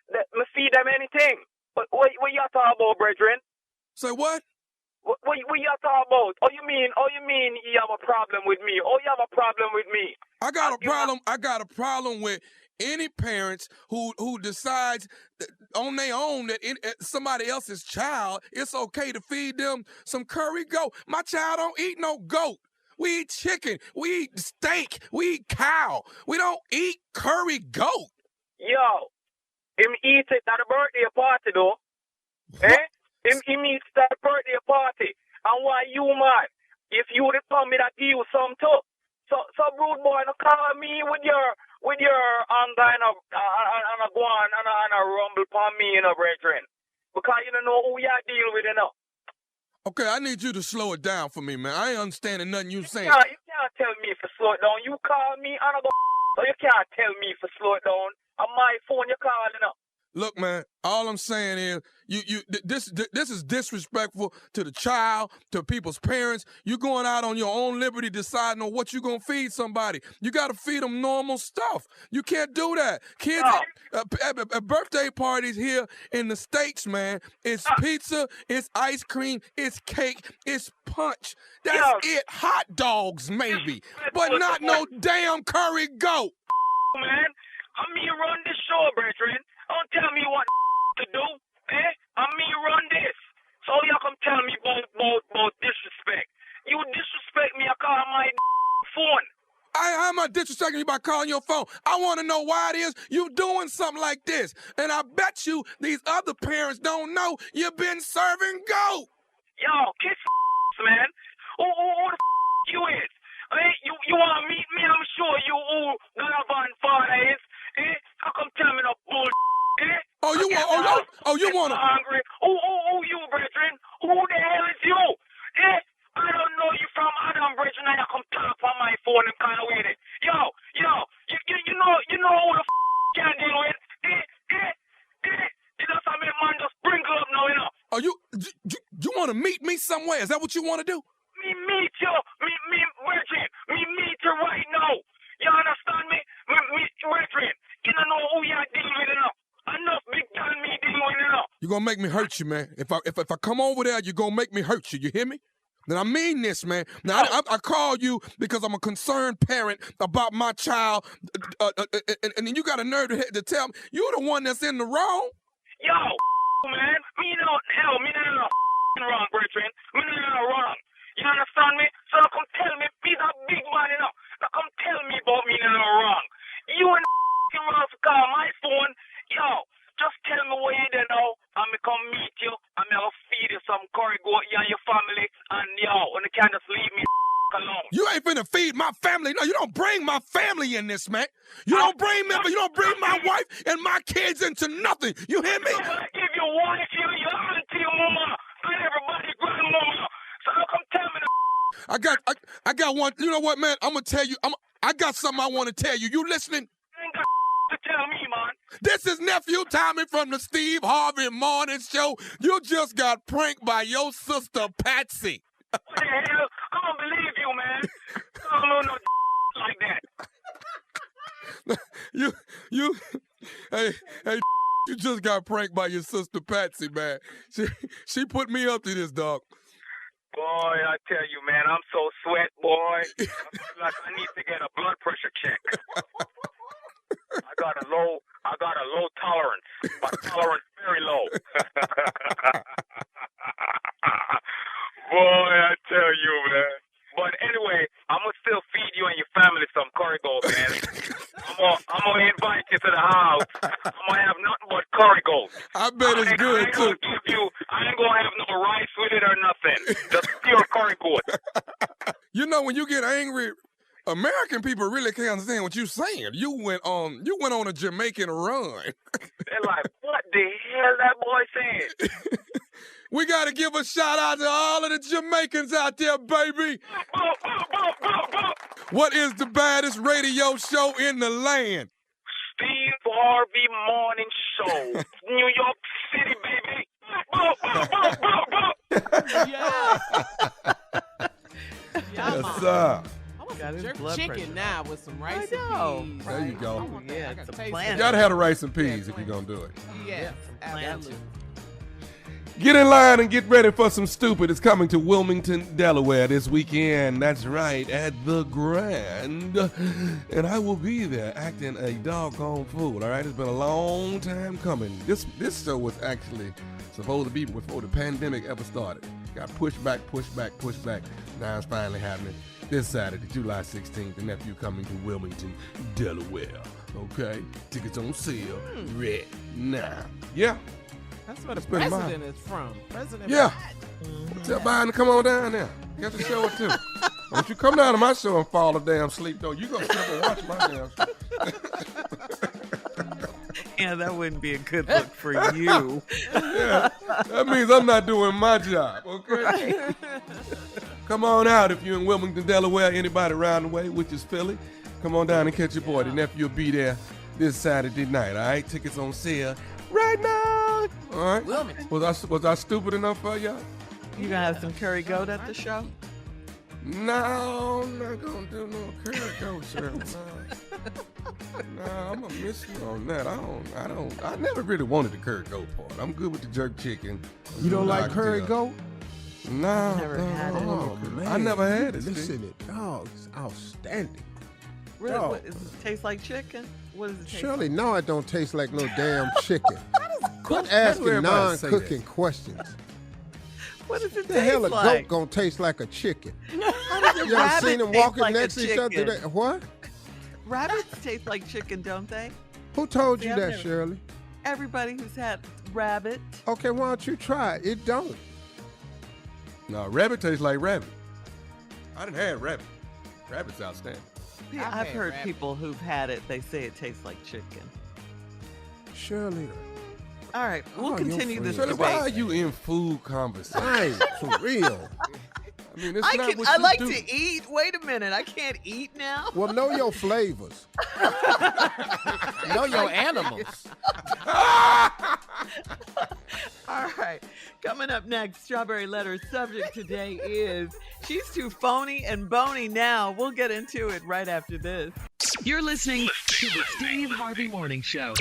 Me feed them anything. What you talking about, brethren? Say what? What you talking about? You mean you have a problem with me? You have a problem with me? I got a problem with any parents who decides on their own that somebody else's child, it's okay to feed them some curry goat. My child don't eat no goat. We eat chicken. We eat steak. We eat cow. We don't eat curry goat. Yo, him eat it at a birthday party though. What? Him eat it at a birthday party. And why you mad? If you would come me that give you some too. So rude boy, no call me with your anger and a go on and a rumble upon me, you know, brethren. Because you don't know who you deal with, you know. Okay, I need you to slow it down for me, man. I ain't understanding nothing you saying. You can't tell me to slow it down. You call me and I go, so you can't tell me to slow it down. On my phone, you calling up. Look, man, all I'm saying is this is disrespectful to the child, to people's parents. You going out on your own liberty deciding on what you going to feed somebody. You got to feed them normal stuff. You can't do that. Kids, at birthday parties here in the States, man, it's pizza, it's ice cream, it's cake, it's punch. That's it. Hot dogs, maybe, but not no damn curry goat. Man, I'm me run this show, brethren. Don't tell me what to do, eh? I'm me run this. So y'all come tell me about disrespect. You disrespect me, I call my phone. How am I disrespecting you by calling your phone? I want to know why it is you doing something like this. And I bet you these other parents don't know you've been serving goat. Yo, kiss man. Who the you is? Eh? You want to meet me? I'm sure you who Galavan father is. Eh? How come tell me no bull? Eh? You want to? Hungry. Who you, brethren? Who the hell is you? Eh? I don't know you from Adam, brethren. I come talk on my phone and kind of with it. Yo, you know who the can't deal with? You know something, man, just sprinkle up now, you know. Oh, you want to meet me somewhere? Is that what you want to do? Me meet you, brethren. Me meet you right now. You understand me? Me, brethren. You don't know who you dealing with, you know. Enough big gun me dealing with, you know. You're going to make me hurt you, man. If I come over there, you're going to make me hurt you. You hear me? Then I mean this, man. Now, I call you because I'm a concerned parent about my child, and then you got a nerve to tell me you're the one that's in the wrong. Yo, man, me not wrong, brethren. Me not wrong. You understand me? So come tell me, he's a big man, you know. Now come tell me about me not wrong. You and wrong to call my phone. Yo, just tell me where you there now, and me come meet you, and me will feed you some curry goat, you and your family, and yo, when you can't just leave me alone. You ain't finna feed my family. No, you don't bring my family in this, man. You don't bring my wife and my kids into nothing. You hear me? I give your wife, your auntie, your mama, and everybody, grandmama. So come tell me I got one. You know what, man? I'm gonna tell you. I got something I want to tell you. You listening? ain't got to tell me, man. This is Nephew Tommy from the Steve Harvey Morning Show. You just got pranked by your sister, Patsy. What the hell? I don't believe you, man. I don't know no like that. Hey, you just got pranked by your sister, Patsy, man. She put me up to this, dog. Boy, I tell you, man, I'm so sweat, boy. I feel like I need to get a blood pressure check. I got a low tolerance. My tolerance very low. Boy, I tell you, man. But anyway, I'm gonna still feed you and your family some curry goat, man. I'm gonna invite you to the house. I'm gonna have nothing but curry goat. I bet it's good too. I ain't gonna have no rice with it or nothing. Just pure curry goat. You know, when you get angry, American people really can't understand what you're saying. You went on a Jamaican run. They're like, what the hell that boy saying? We got to give a shout out to all of the Jamaicans out there, baby. What is the baddest radio show in the land? Steve Harvey Morning Show. New York City, baby. Yes, sir. Jerk chicken now with some rice and peas. There you go. Yeah, I it's a taste plan. You gotta have the rice and peas if you're gonna do it. Yes, absolutely. Get in line and get ready for some stupid. It's coming to Wilmington, Delaware this weekend. That's right, at the Grand. And I will be there acting a doggone fool, all right? It's been a long time coming. This show was actually supposed to be before the pandemic ever started. Got pushed back. Now it's finally happening. this Saturday, July 16th. The nephew coming to Wilmington, Delaware. Okay? Tickets on sale right now. Yeah. That's where the been mine. president is from. President Yeah. Biden. Tell Biden to come on down there. You got to show it too. Don't you come down to my show and fall a damn sleep, though. You gonna sit up and watch my damn show. Yeah, that wouldn't be a good look for you. Yeah, that means I'm not doing my job, okay? Right. Come on out if you're in Wilmington, Delaware, anybody around the way, which is Philly. Come on down and catch your boy. The nephew will be there this Saturday night, all right? Tickets on sale right now. All right? Wilmington. Was I stupid enough for y'all? You gonna have some curry goat at the show? No, I'm not gonna do no curry goat, sir. No, I'm gonna miss you on that. I never really wanted the curry goat part. I'm good with the jerk chicken. You don't like curry goat? No, Never had it. Oh, man. I never had it. Listen, it dog's outstanding. Really? Dog. What, does it taste like chicken? What does it taste Surely, like? no, it don't taste like no damn chicken. Quit Why do asking everybody say non-cooking questions. What does it The taste hell a like? goat gonna taste like a chicken? How does a You ever rabbit seen them taste walking like a next to each other? chicken? What? Rabbits taste like chicken, don't they? Who told See, you I've that, never- Shirley? Everybody who's had rabbit. Okay, why don't you try it? It don't. No, rabbit tastes like rabbit. I done had rabbit. Rabbit's outstanding. Yeah, I've I've had heard rabbit. people who've had it, they say it tastes like chicken. Shirley, All right, we'll Oh, continue your this friend. Shirley, why are debate. you in food conversation? hey, for real. I mean, it's not what I you like do. to eat. Wait a minute, I can't eat now. Well, know your flavors. Know your animals. All right, coming up next, Strawberry Letter's subject today is she's too phony and bony now. We'll get into it right after this. You're listening to the Steve Harvey Morning Show.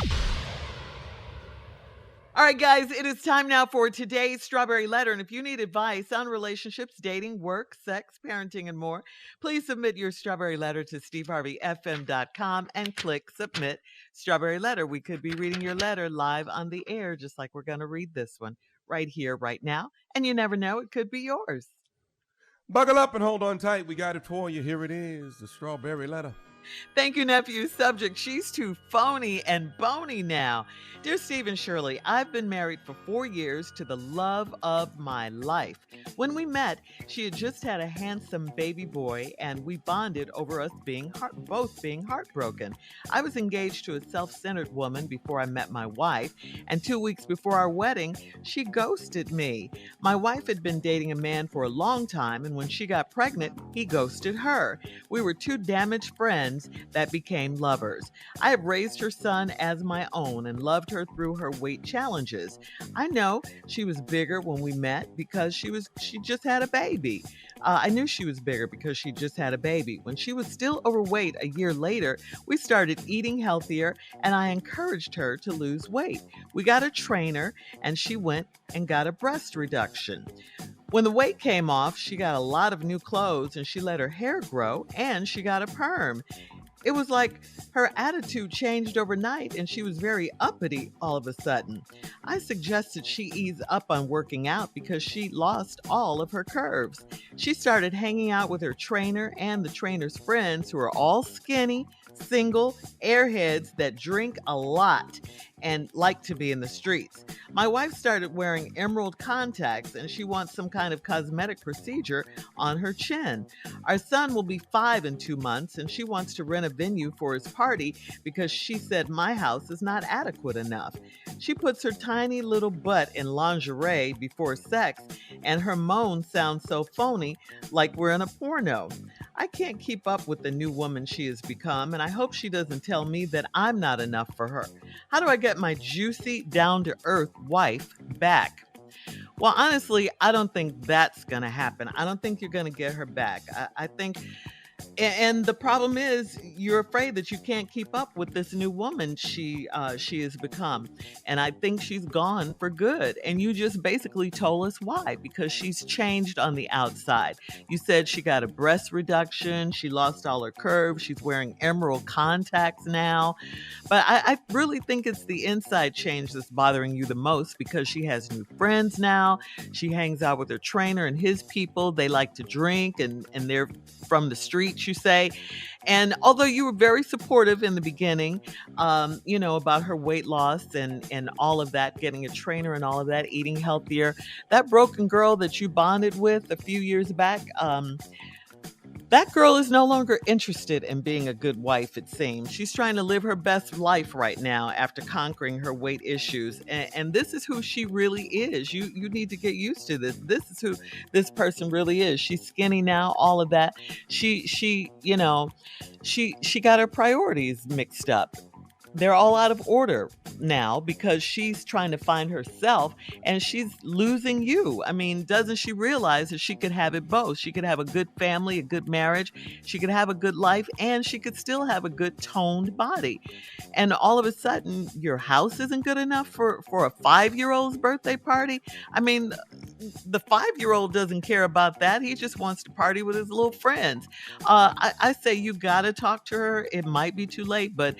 All right, guys, it is time now for today's Strawberry Letter. And if you need advice on relationships, dating, work, sex, parenting, and more, please submit your Strawberry Letter to steveharveyfm.com and click Submit Strawberry Letter. We could be reading your letter live on the air, just like we're going to read this one right here, right now. And you never know, it could be yours. Buckle up and hold on tight. We got it for you. Here it is, the Strawberry Letter. Thank you, nephew. Subject, she's too phony and bony now. Dear Steve and Shirley, I've been married for 4 years to the love of my life. When we met, she had just had a handsome baby boy, and we bonded over us both being heartbroken. I was engaged to a self-centered woman before I met my wife, and 2 weeks before our wedding, she ghosted me. My wife had been dating a man for a long time, and when she got pregnant, he ghosted her. We were two damaged friends that became lovers. I have raised her son as my own and loved her through her weight challenges. I know she was bigger when we met because she just had a baby. I knew she was bigger because she just had a baby. When she was still overweight a year later, we started eating healthier and I encouraged her to lose weight. We got a trainer and she went and got a breast reduction. When the weight came off, she got a lot of new clothes and she let her hair grow and she got a perm. It was like her attitude changed overnight and she was very uppity all of a sudden. I suggested she ease up on working out because she lost all of her curves. She started hanging out with her trainer and the trainer's friends who are all skinny, single, airheads that drink a lot and like to be in the streets. My wife started wearing emerald contacts and she wants some kind of cosmetic procedure on her chin. Our son will be 5 in 2 months and she wants to rent a venue for his party because she said my house is not adequate enough. She puts her tiny little butt in lingerie before sex and her moans sound so phony like we're in a porno. I can't keep up with the new woman she has become, and I hope she doesn't tell me that I'm not enough for her. How do I get my juicy, down-to-earth wife back? Well, honestly, I don't think that's going to happen. I don't think you're going to get her back. I think And the problem is, you're afraid that you can't keep up with this new woman she has become, and I think she's gone for good. And you just basically told us why, because she's changed on the outside. You said she got a breast reduction, she lost all her curves, she's wearing emerald contacts now. But I really think it's the inside change that's bothering you the most, because she has new friends now. She hangs out with her trainer and his people. They like to drink, and they're from the streets, you say. And although you were very supportive in the beginning, about her weight loss and all of that, getting a trainer and all of that, eating healthier, that broken girl that you bonded with a few years back, that girl is no longer interested in being a good wife, it seems. She's trying to live her best life right now after conquering her weight issues. And this is who she really is. You need to get used to this. This is who this person really is. She's skinny now, all of that. She got her priorities mixed up. They're all out of order now because she's trying to find herself and she's losing you. I mean, doesn't she realize that she could have it both? She could have a good family, a good marriage, she could have a good life, and she could still have a good toned body. And all of a sudden, your house isn't good enough for a 5-year-old's birthday party? I mean, the 5-year-old doesn't care about that. He just wants to party with his little friends. I say you got to talk to her. It might be too late, but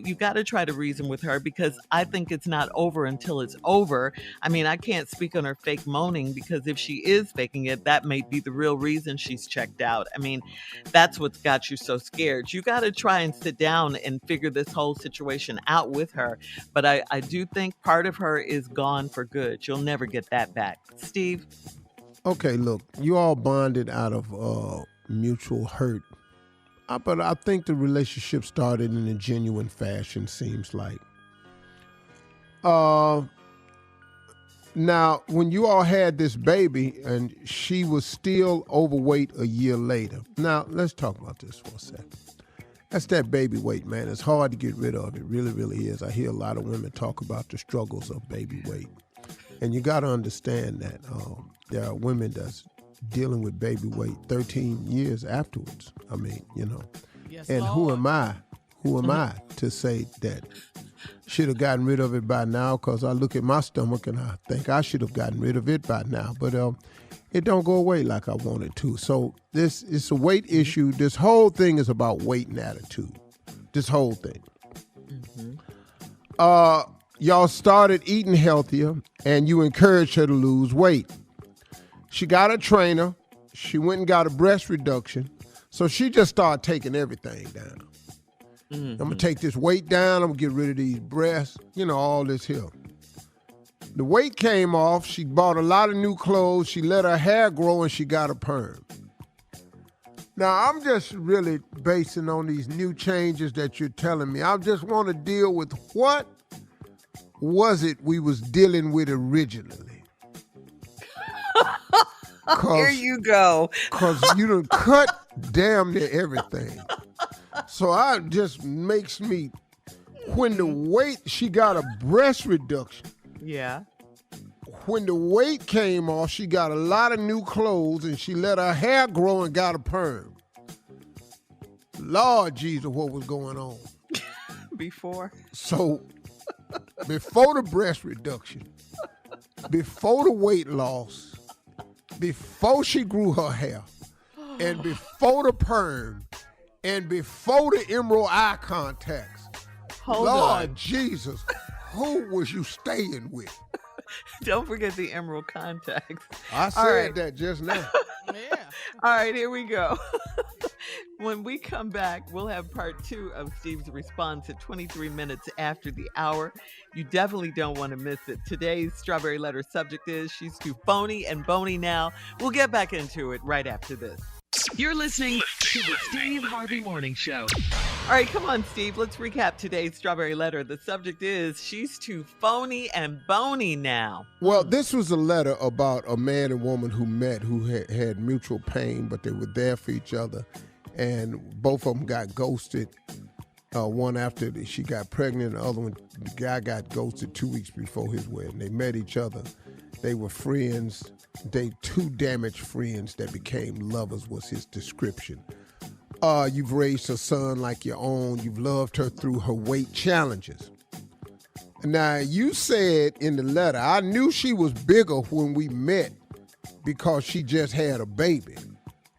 you got to try to reason with her, because I think it's not over until it's over. I mean, I can't speak on her fake moaning, because if she is faking it, that may be the real reason she's checked out. I mean, that's what's got you so scared. You got to try and sit down and figure this whole situation out with her. But I do think part of her is gone for good. You'll never get that back. Steve? Okay, look, you all bonded out of mutual hurt. But I think the relationship started in a genuine fashion, seems like. Now, when you all had this baby and she was still overweight a year later. Now, let's talk about this for a second. That's that baby weight, man. It's hard to get rid of. It really, really is. I hear a lot of women talk about the struggles of baby weight. And you got to understand that there are women that's dealing with baby weight 13 years afterwards. I mean, Yes, and Lord. who am I to say that should have gotten rid of it by now? Because I look at my stomach and I think I should have gotten rid of it by now. But it don't go away like I want it to. So it's a weight issue. This whole thing is about weight and attitude. This whole thing. Mm-hmm. Y'all started eating healthier and you encouraged her to lose weight. She got a trainer. She went and got a breast reduction. So she just started taking everything down. Mm-hmm. I'm going to take this weight down. I'm going to get rid of these breasts. All this here. The weight came off. She bought a lot of new clothes. She let her hair grow and she got a perm. Now, I'm just really basing on these new changes that you're telling me. I just want to deal with what was it we was dealing with originally. Here you go. Because you done cut damn near everything. So it just makes me, when the weight, she got a breast reduction. Yeah. When the weight came off, she got a lot of new clothes and she let her hair grow and got a perm. Lord Jesus, what was going on? Before? So, before the breast reduction, before the weight loss, before she grew her hair, and before the perm, and before the emerald eye contacts, Hold Lord on. Jesus, who was you staying with? Don't forget the emerald contacts. I said that just now. Yeah. All right, here we go. When we come back, we'll have part 2 of Steve's response at 23 minutes after the hour. You definitely don't want to miss it. Today's Strawberry Letter subject is she's too phony and bony now. We'll get back into it right after this. You're listening to the Steve Harvey Morning Show. All right, come on, Steve. Let's recap today's Strawberry Letter. The subject is she's too phony and bony now. Well, this was a letter about a man and woman who met, who had mutual pain, but they were there for each other. And both of them got ghosted. One after she got pregnant, the other one, the guy got ghosted 2 weeks before his wedding. They met each other. They were friends. They two damaged friends that became lovers was his description. You've raised her son like your own. You've loved her through her weight challenges. Now, you said in the letter, I knew she was bigger when we met because she just had a baby.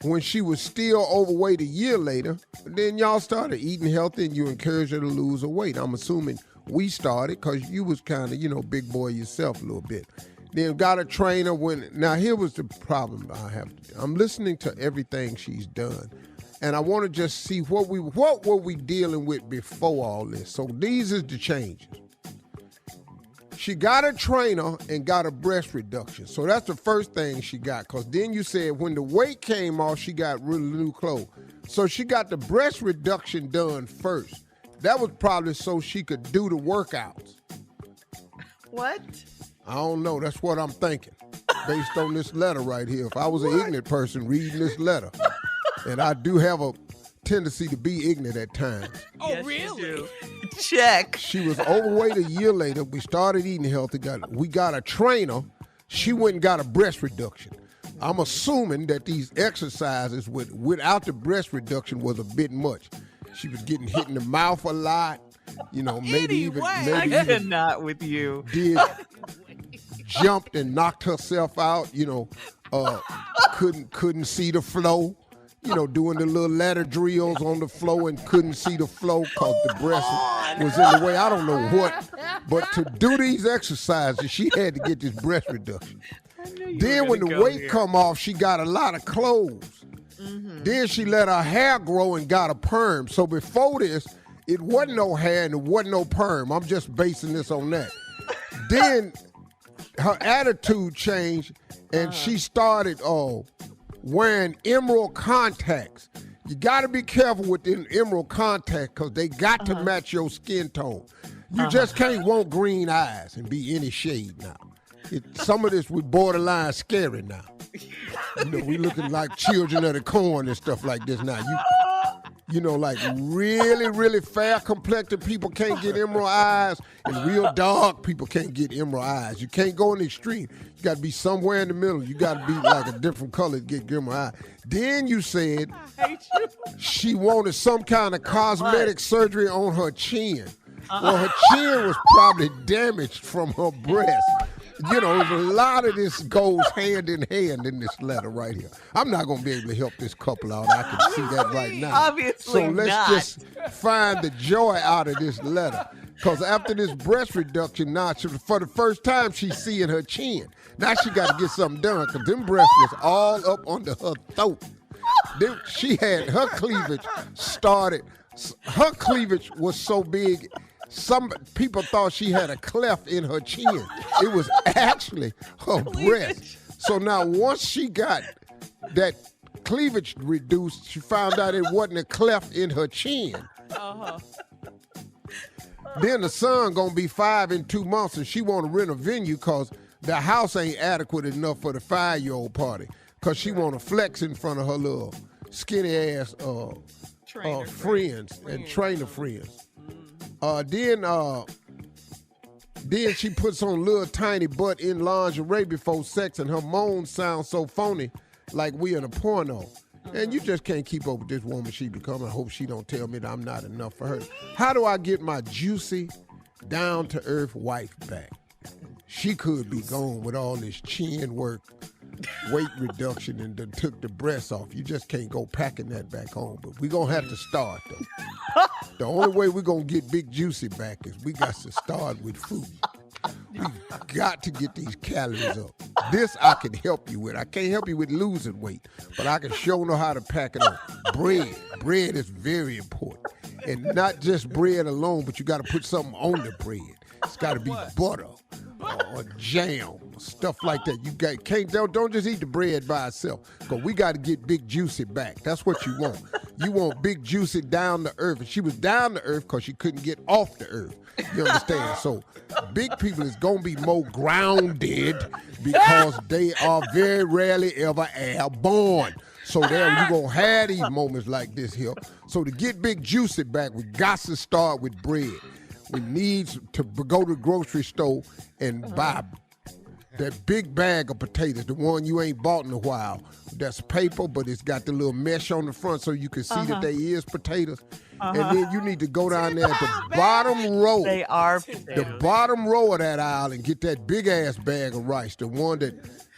When she was still overweight a year later, then y'all started eating healthy and you encouraged her to lose her weight. I'm assuming we started because you was kind of, big boy yourself a little bit. Then got a trainer now here was the problem I have. I'm listening to everything she's done. And I want to just see what were we dealing with before all this. So these is the changes. She got a trainer and got a breast reduction. So that's the first thing she got. Because then you said when the weight came off, she got really new clothes. So she got the breast reduction done first. That was probably so she could do the workouts. What? I don't know. That's what I'm thinking based on this letter right here. If I was an ignorant person reading this letter, and I do have a tendency to be ignorant at times. Oh, yes, really? Check. She was overweight a year later. We started eating healthy. We got a trainer. She went and got a breast reduction. I'm assuming that these exercises without the breast reduction was a bit much. She was getting hit in the mouth a lot. Maybe I even cannot with you. Jumped and knocked herself out. Couldn't see the flow. Doing the little ladder drills on the floor and couldn't see the flow because the breast was in the way. I don't know what. But to do these exercises, she had to get this breast reduction. Then when the weight come off, she got a lot of clothes. Mm-hmm. Then she let her hair grow and got a perm. So before this, it wasn't no hair and it wasn't no perm. I'm just basing this on that. Then her attitude changed and she started wearing emerald contacts. You got to be careful with the emerald contacts because they got to match your skin tone. You just can't want green eyes and be any shade now. Some of this we borderline scary now. We looking like children of the corn and stuff like this now. Like really, really fair complected people can't get emerald eyes, and real dark people can't get emerald eyes. You can't go in the extreme. You got to be somewhere in the middle. You got to be like a different color to get emerald eyes. Then you said she wanted some kind of cosmetic surgery on her chin. Well, her chin was probably damaged from her breast. A lot of this goes hand in hand in this letter right here. I'm not going to be able to help this couple out. I can see that right now. Obviously So let's just find the joy out of this letter. Because after this breast reduction, now, for the first time, she's seeing her chin. Now she got to get something done because them breasts was all up under her throat. Then she had her cleavage started. Her cleavage was so big. Some people thought she had a cleft in her chin. It was actually her breast. So now once she got that cleavage reduced, she found out it wasn't a cleft in her chin. Then the son gonna be 5 in 2 months and she want to rent a venue because the house ain't adequate enough for the 5-year-old party because she want to flex in front of her little skinny ass friends and trainer friends. Then she puts on little tiny butt in lingerie before sex and her moans sound so phony like we in a porno. And you just can't keep up with this woman she becoming. I hope she don't tell me that I'm not enough for her. How do I get my juicy, down-to-earth wife back? She could be gone with all this chin work, weight reduction, and done took the breasts off. You just can't go packing that back home. But we're going to have to start, though. The only way we're going to get Big Juicy back is we got to start with food. We've got to get these calories up. This I can help you with. I can't help you with losing weight, but I can sure know how to pack it up. Bread. Bread is very important. And not just bread alone, but you got to put something on the bread. It's got to be butter or jam, stuff like that. Don't just eat the bread by itself, because we got to get Big Juicy back. That's what you want. You want Big Juicy down to earth. And she was down to earth because she couldn't get off the earth. You understand? So big people is going to be more grounded because they are very rarely ever airborne. So there you going to have these moments like this here. So to get Big Juicy back, we got to start with bread. We need to go to the grocery store and buy that big bag of potatoes, the one you ain't bought in a while. That's paper, but it's got the little mesh on the front so you can see that they is potatoes. And then you need to go down there at the bottom row. They are potatoes. The bottom row of that aisle and get that big ass bag of rice, the one that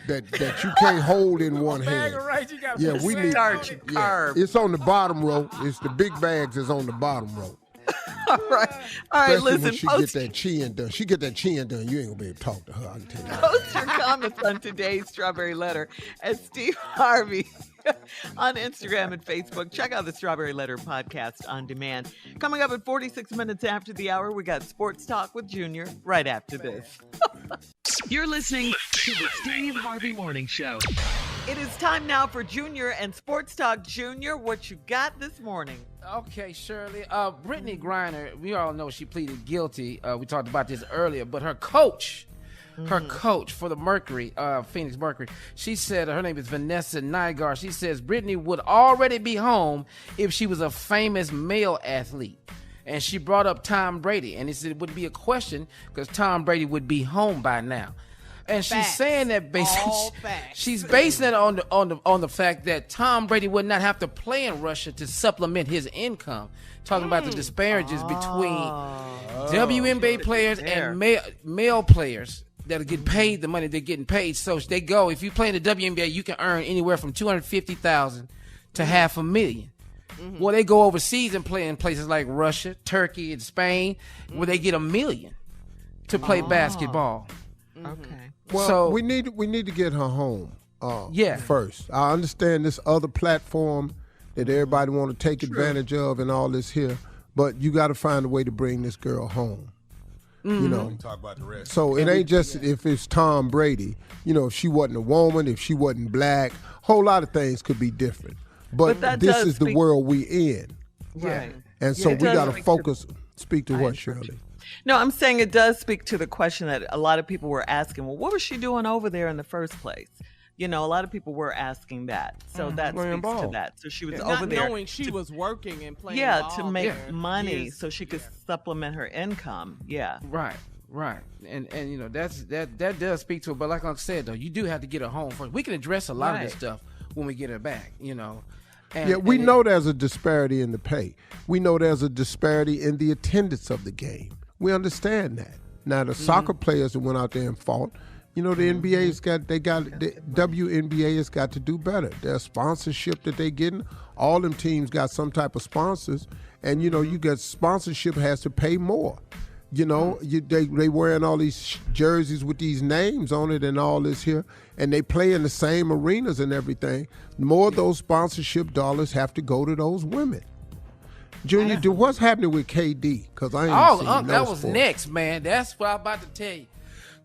you can't hold in one hand. We need starch and carb. It's on the bottom row. It's the big bags is on the bottom row. All right, Especially listen. when she get that chin done. She get that chin done, you ain't gonna be able to talk to her. I can tell you. Post your comments on today's Strawberry Letter at Steve Harvey on Instagram and Facebook. Check out the Strawberry Letter podcast on demand. Coming up at 46 minutes after the hour, we got Sports Talk with Junior right after this. You're listening to the Steve Harvey Morning Show. It is time now for Junior and Sports Talk. Junior, what you got this morning? Okay, Shirley. Brittany Griner, we all know she pleaded guilty. We talked about this earlier, but her coach for the Mercury, Phoenix Mercury, she said, her name is Vanessa Nygaard. She says Brittany would already be home if she was a famous male athlete. And she brought up Tom Brady, and he said it wouldn't be a question because Tom Brady would be home by now. And she's saying that she's basing it on the fact that Tom Brady would not have to play in Russia to supplement his income. Talking about the disparages between WNBA players and male players that get paid the money they're getting paid. So they go, if you play in the WNBA, you can earn anywhere from $250,000 to $500,000. Well, they go overseas and play in places like Russia, Turkey, and Spain, where they get $1 million to play basketball. Okay. Well, so we need to get her home. First, I understand this other platform that everybody want to take advantage of and all this here, but you got to find a way to bring this girl home. You know, talk about the rest. So it ain't just if it's Tom Brady. You know, if she wasn't a woman, if she wasn't black, whole lot of things could be different. But this is the world we in. Right. And so we got to focus. Speak to what, Shirley? No, I'm saying it does speak to the question that a lot of people were asking. Well, what was she doing over there in the first place? You know, a lot of people were asking that. So that speaks to that. So she was over there. Not knowing she was working and playing ball to make there. money so she could supplement her income. Yeah. Right. And you know, that does speak to it. But like I said, though, you do have to get her home first. We can address a lot of this stuff when we get her back, you know. We know there's a disparity in the pay. We know there's a disparity in the attendance of the game. We understand that. Now, the soccer players that went out there and fought, you know, the WNBA has got to do better. Their sponsorship that they getting, all them teams got some type of sponsors, and, you know, you got sponsorship has to pay more. You know, they wearing all these jerseys with these names on it and all this here, and they play in the same arenas and everything. More of those sponsorship dollars have to go to those women. Junior, what's happening with KD? Because I ain't seen that was next, man. That's what I'm about to tell you.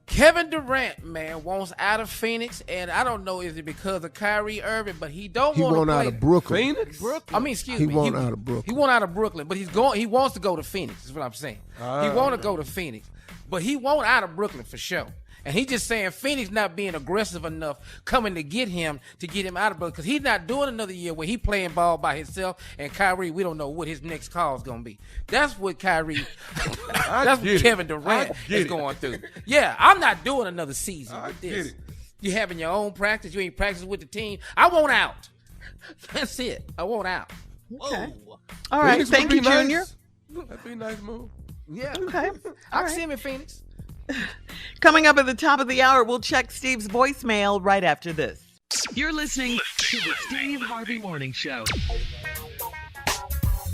Kevin Durant, man, wants out of Phoenix, and I don't know is it because of Kyrie Irving, but he want to play. He want out of Brooklyn. Phoenix? I mean, excuse me. He want out of Brooklyn. He want out of Brooklyn, but he wants to go to Phoenix, is what I'm saying. He want to go to Phoenix, but he want out of Brooklyn for sure. And he just saying Phoenix not being aggressive enough coming to get him out of Brooklyn because he's not doing another year where he playing ball by himself and Kyrie, we don't know what his next call is going to be. That's what Kyrie, that's what Kevin Durant is going through. Yeah, I'm not doing another season with this. You having your own practice. You ain't practicing with the team. I want out. That's it. I want out. Okay. All right. Phoenix Thank you, Junior. That'd be a nice move. Yeah. Okay. I can see him in Phoenix. Coming up at the top of the hour, we'll check Steve's voicemail right after this. You're listening to the Steve Harvey Morning Show.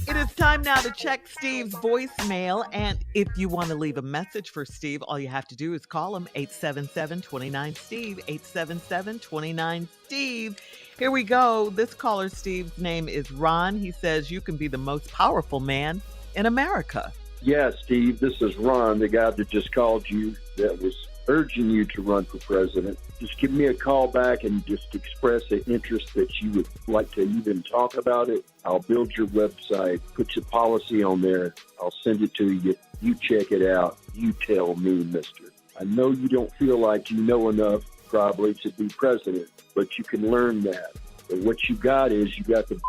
It is time now to check Steve's voicemail. And if you want to leave a message for Steve, all you have to do is call him 877-29-STEVE, 877-29-STEVE. Here we go. This caller, Steve's name is Ron. He says you can be the most powerful man in America. Yeah, Steve, this is Ron, the guy that just called you that was urging you to run for president. Just give me a call back and just express an interest that you would like to even talk about it. I'll build your website, put your policy on there. I'll send it to you. You check it out. You tell me, mister. I know you don't feel like you know enough probably to be president, but you can learn that. But what you got is you got the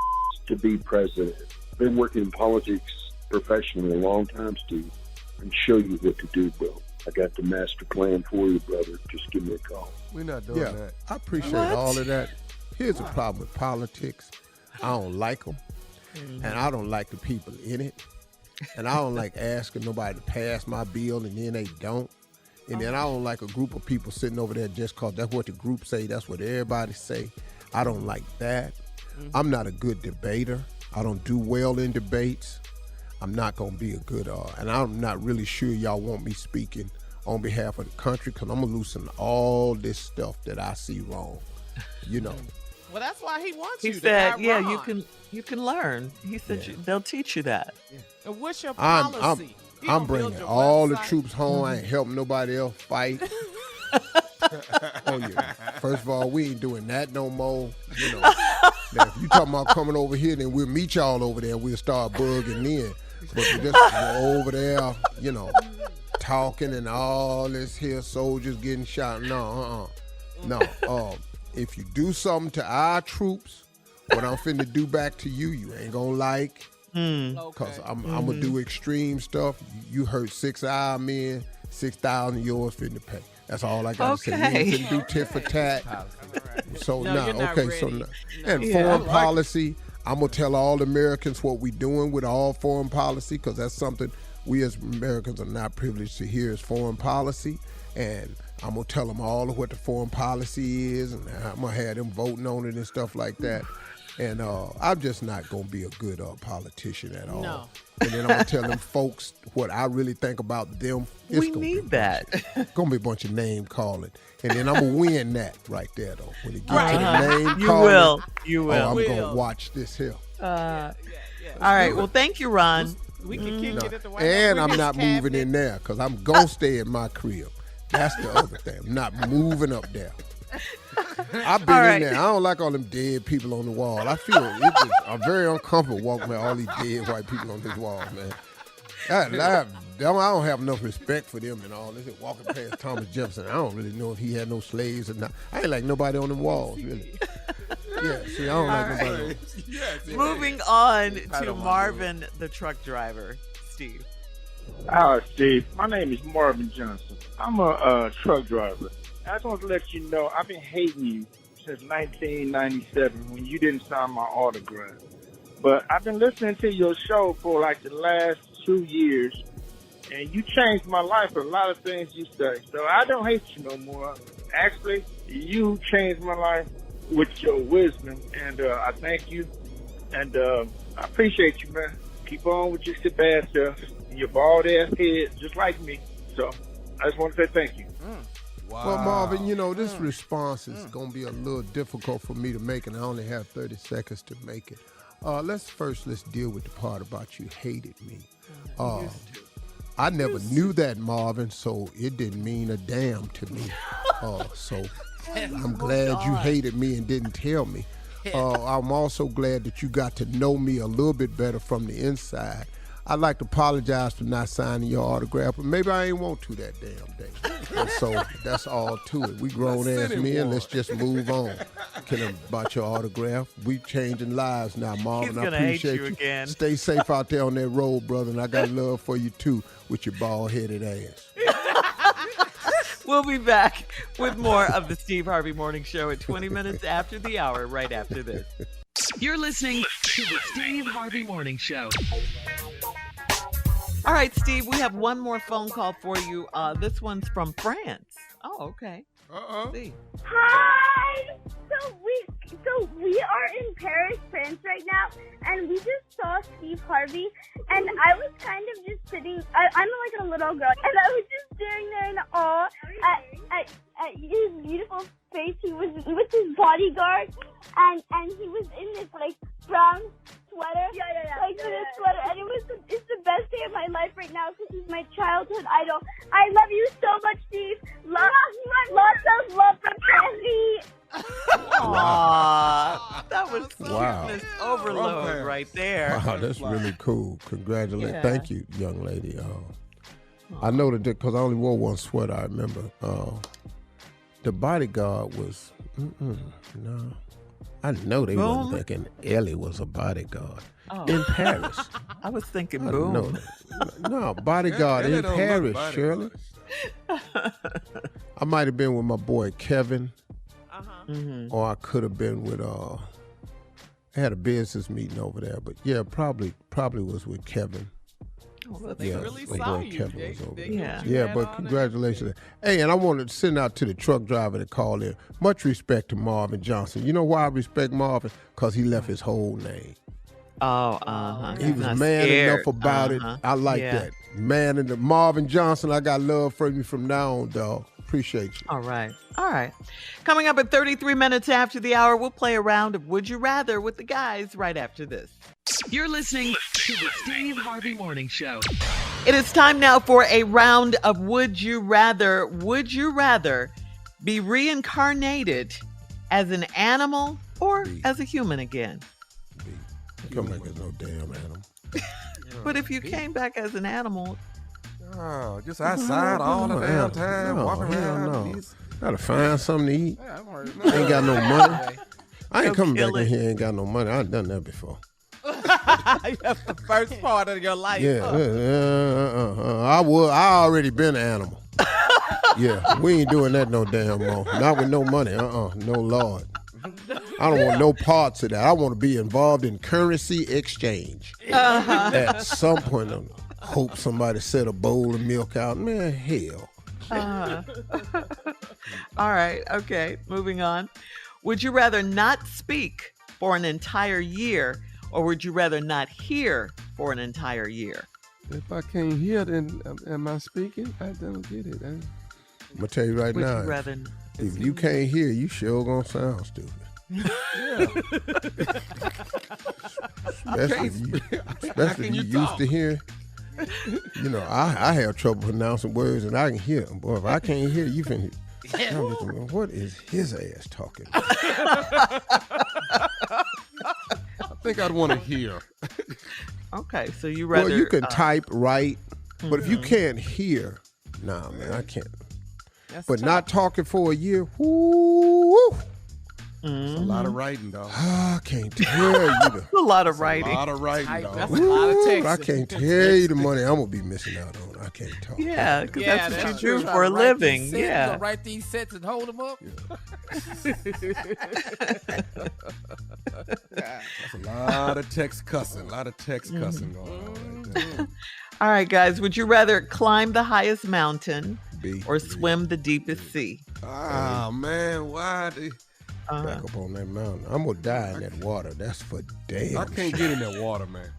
to be president. I've been working in politics professionally a long time, Steve, and show you what to do, bro. I got the master plan for you, brother. Just give me a call. We're not doing that. I appreciate all of that. Here's the problem with politics. I don't like them, and I don't like the people in it, and I don't like asking nobody to pass my bill, and then they don't. And then I don't like a group of people sitting over there just because that's what the group say, that's what everybody say. I don't like that. I'm not a good debater. I don't do well in debates. I'm not going to be a good, and I'm not really sure y'all want me speaking on behalf of the country because I'm going to loosen all this stuff that I see wrong, you know. Well, that's why he wants He you said, to yeah, outrun. you can learn. He said they'll teach you that. And what's your policy? I'm bringing all the troops home. I ain't helping nobody else fight. Oh yeah. First of all, we ain't doing that no more. You know. Now, if you talking about coming over here, then we'll meet y'all over there and we'll start bugging in. But we just go over there, you know, talking and all this here, soldiers getting shot. No. If you do something to our troops, what I'm finna do back to you, you ain't gonna like. Because I'm going to do extreme stuff. You hurt 6 of our men, 6,000 yours finna pay. That's all I got to say. You ain't finna do tit for tat. So, and foreign policy, I'm going to tell all Americans what we're doing with all foreign policy because that's something we as Americans are not privileged to hear is foreign policy. And I'm going to tell them all of what the foreign policy is, and I'm going to have them voting on it and stuff like that. And I'm just not going to be a good politician at all. No. And then I'm going to tell them folks what I really think about them. We need that. It's going to be a bunch of name calling. And then I'm going to win that right there, though. When it gets to the name calling. You will. I'm going to watch this here. All right. Well, thank you, Ron. We can kick it at the White And House. I'm not moving in there because I'm going to stay in my crib. That's the other thing. I'm not moving up there. I've been in there. I don't like all them dead people on the wall. I feel I'm very uncomfortable walking with all these dead white people on this wall, man. I don't have enough respect for them and all this. Walking past Thomas Jefferson, I don't really know if he had no slaves or not. I ain't like nobody on them walls, really. Yeah, see, I don't like nobody. Moving on to Marvin, the truck driver. Steve. Hi, Steve. My name is Marvin Johnson. I'm a truck driver. I just want to let you know I've been hating you since 1997 when you didn't sign my autograph. But I've been listening to your show for like the last 2 years, and you changed my life for a lot of things you say. So I don't hate you no more. Actually, you changed my life with your wisdom, and I thank you. And I appreciate you, man. Keep on with your bad stuff and your bald ass head, just like me. So I just want to say thank you. Wow. Well, Marvin, you know, this response is going to be a little difficult for me to make, and I only have 30 seconds to make it. Let's deal with the part about you hated me. I never knew that, Marvin, so it didn't mean a damn to me. So I'm glad you hated me and didn't tell me. I'm also glad that you got to know me a little bit better from the inside. I'd like to apologize for not signing your autograph, but maybe I ain't want to that damn day. And so that's all to it. We grown-ass men, let's just move on. About your autograph. We changing lives now, Marvin. I appreciate you. Again. Stay safe out there on that road, brother, and I got love for you, too, with your bald-headed ass. We'll be back with more of the Steve Harvey Morning Show at 20 minutes after the hour, right after this. You're listening to the Steve Harvey Morning Show. All right, Steve, we have one more phone call for you. This one's from France. Oh, okay. See. Hi! So we are in Paris, France right now, and we just saw Steve Harvey, and I was kind of just sitting, I'm like a little girl, and I was just staring there in awe at his beautiful face. He was with his bodyguard, and he was in this like brown sweater, like this sweater, and it's the best day of my life right now because he's my childhood idol. I love you so much, Steve. Lots of love from Candy. Aww, that was cuteness overload right there. Wow, that's really cool. Congratulations. Yeah. Thank you, young lady. I know that because I only wore one sweater, I remember. The bodyguard was, no. I know they wasn't thinking Ellie was a bodyguard in Paris. I was thinking Boom. No, bodyguard in Paris, Shirley. I might have been with my boy Kevin, or I could have been with I had a business meeting over there, but yeah, probably was with Kevin. Oh, they really saw you. Kevin was over there. Yeah, Yeah, but congratulations. Hey, and I wanted to send out to the truck driver that called in. Much respect to Marvin Johnson. You know why I respect Marvin? Because he left his whole name. Oh, He was man enough about it. I like that. Man, and the Marvin Johnson, I got love for you from now on, dog. Appreciate you. All right. Coming up at 33 minutes after the hour, we'll play a round of Would You Rather with the guys right after this. You're listening to the Steve Harvey Morning Show. It is time now for a round of Would You Rather. Would you rather be reincarnated as an animal or as a human again? Come back as no damn animal. But if you came back as an animal... Oh, just outside all the damn time, walking around. No. Gotta find something to eat. Ain't got no money. I ain't coming back in here, ain't got no money. I done that before. That's the first part of your life. Yeah, I already been an animal. Yeah, we ain't doing that no damn more. Not with no money. No Lord. I don't want no parts of that. I want to be involved in currency exchange. At some point, I hope somebody set a bowl of milk out. Man, hell. All right, okay, moving on. Would you rather not speak for an entire year, or would you rather not hear for an entire year? If I can't hear, then am I speaking? I don't get it. I'm going to tell you right now, if you can't hear, you sure going to sound stupid. Yeah. Especially if you used to hear. You know, I have trouble pronouncing words and I can hear them. Boy, if I can't hear, you can hear. I'm looking, what is his ass talking about? I think I'd want to hear. Okay, so you rather... Well, you can type, write, but if you can't hear, nah, man, I can't. But tough. Not talking for a year, whoo. It's a lot of writing, dog. I can't tell you. A lot of writing. A lot of writing, dog. That's a lot of text. I can't tell you the money I'm going to be missing out on. I can't talk. Yeah, because that's what you do for a living. Yeah. Write these sets and hold them up. That's a lot of text cussing. going on right there. All right, guys. Would you rather climb the highest mountain B. or swim the deepest sea? Oh, man. Why? Back up on that mountain. I'm going to die in that water. That's for damn. I can't get in that water, man.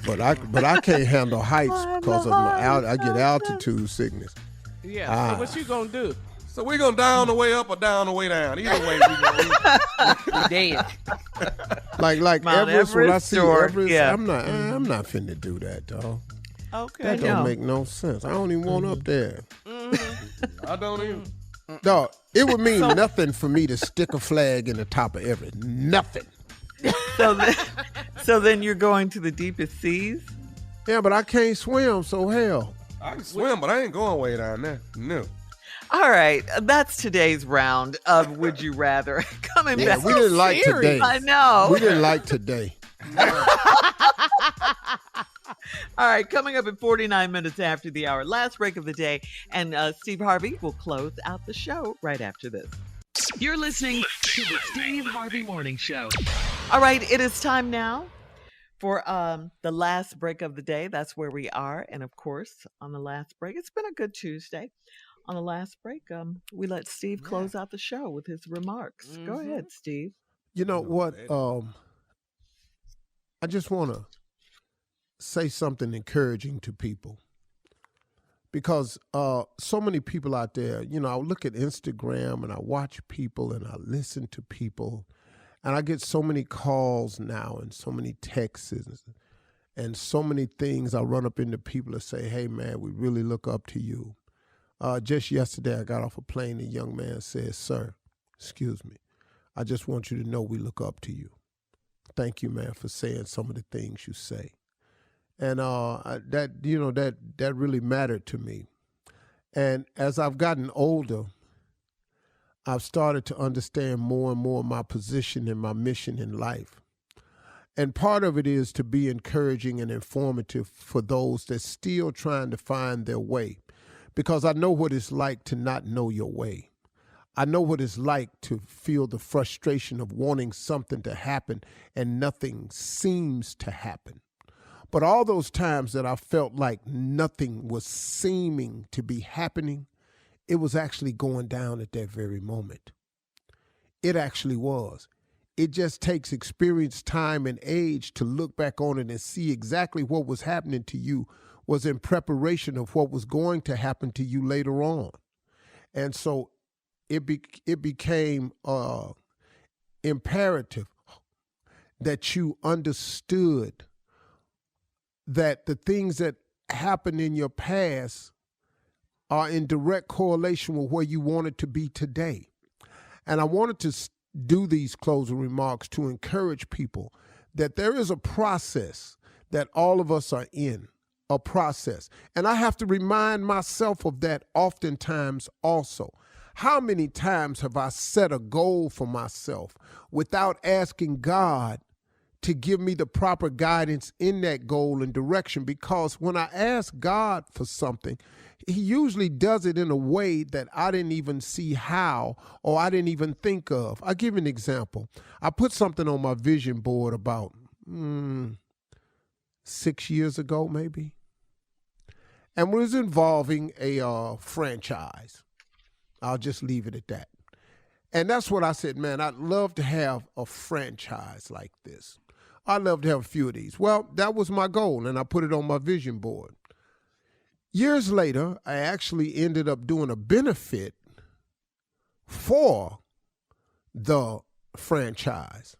But I can't handle heights because of I get altitude sickness. Yeah. So what you gonna do? So we gonna die on the way up or down the way down? Either way, we gonna dead. Like Mount Everest, when I see Everest, yeah. I'm not finna do that, dog. Okay. That don't make no sense. I don't even want up there. I don't even. Dog, it would mean nothing for me to stick a flag in the top of Everest. Nothing. So then you're going to the deepest seas? Yeah, but I can't swim, so hell. I can swim, but I ain't going way down there. No. All right, that's today's round of Would You Rather. Coming back. We didn't like today. I know. We didn't like today. All right, coming up at 49 minutes after the hour, last break of the day, and Steve Harvey will close out the show right after this. You're listening to the Steve Harvey Morning Show. All right, it is time now for the last break of the day. That's where we are. And of course, on the last break, it's been a good Tuesday. On the last break, we let Steve close out the show with his remarks. Go ahead, Steve. You know what? I just want to say something encouraging to people. Because so many people out there, you know, I look at Instagram and I watch people and I listen to people and I get so many calls now and so many texts and so many things. I run up into people and say, hey, man, we really look up to you. Just yesterday, I got off a plane and a young man said, sir, excuse me, I just want you to know we look up to you. Thank you, man, for saying some of the things you say. And that really mattered to me. And as I've gotten older, I've started to understand more and more my position and my mission in life. And part of it is to be encouraging and informative for those that's still trying to find their way. because I know what it's like to not know your way. I know what it's like to feel the frustration of wanting something to happen and nothing seems to happen. But all those times that I felt like nothing was seeming to be happening, it was actually going down at that very moment. It actually was. It just takes experience, time, and age to look back on it and see exactly what was happening to you was in preparation of what was going to happen to you later on. And so it became imperative that you understood that the things that happened in your past are in direct correlation with where you wanted to be today. And I wanted to do these closing remarks to encourage people that there is a process that all of us are in, a process. And I have to remind myself of that oftentimes also. How many times have I set a goal for myself without asking God to give me the proper guidance in that goal and direction? Because when I ask God for something, he usually does it in a way that I didn't even see how or I didn't even think of. I'll give you an example. I put something on my vision board about 6 years ago, maybe. And it was involving a franchise. I'll just leave it at that. And that's what I said, man, I'd love to have a franchise like this. I'd love to have a few of these. Well, that was my goal, and I put it on my vision board. Years later, I actually ended up doing a benefit for the franchise.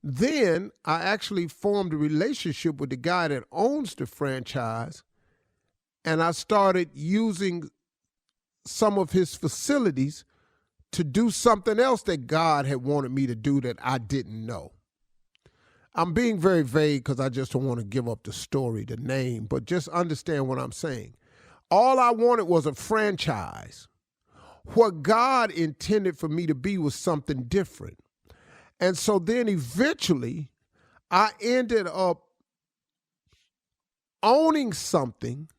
Then I actually formed a relationship with the guy that owns the franchise, and I started using some of his facilities to do something else that God had wanted me to do that I didn't know. I'm being very vague because I just don't want to give up the story, the name, but just understand what I'm saying. All I wanted was a franchise. What God intended for me to be was something different. And so then eventually I ended up owning something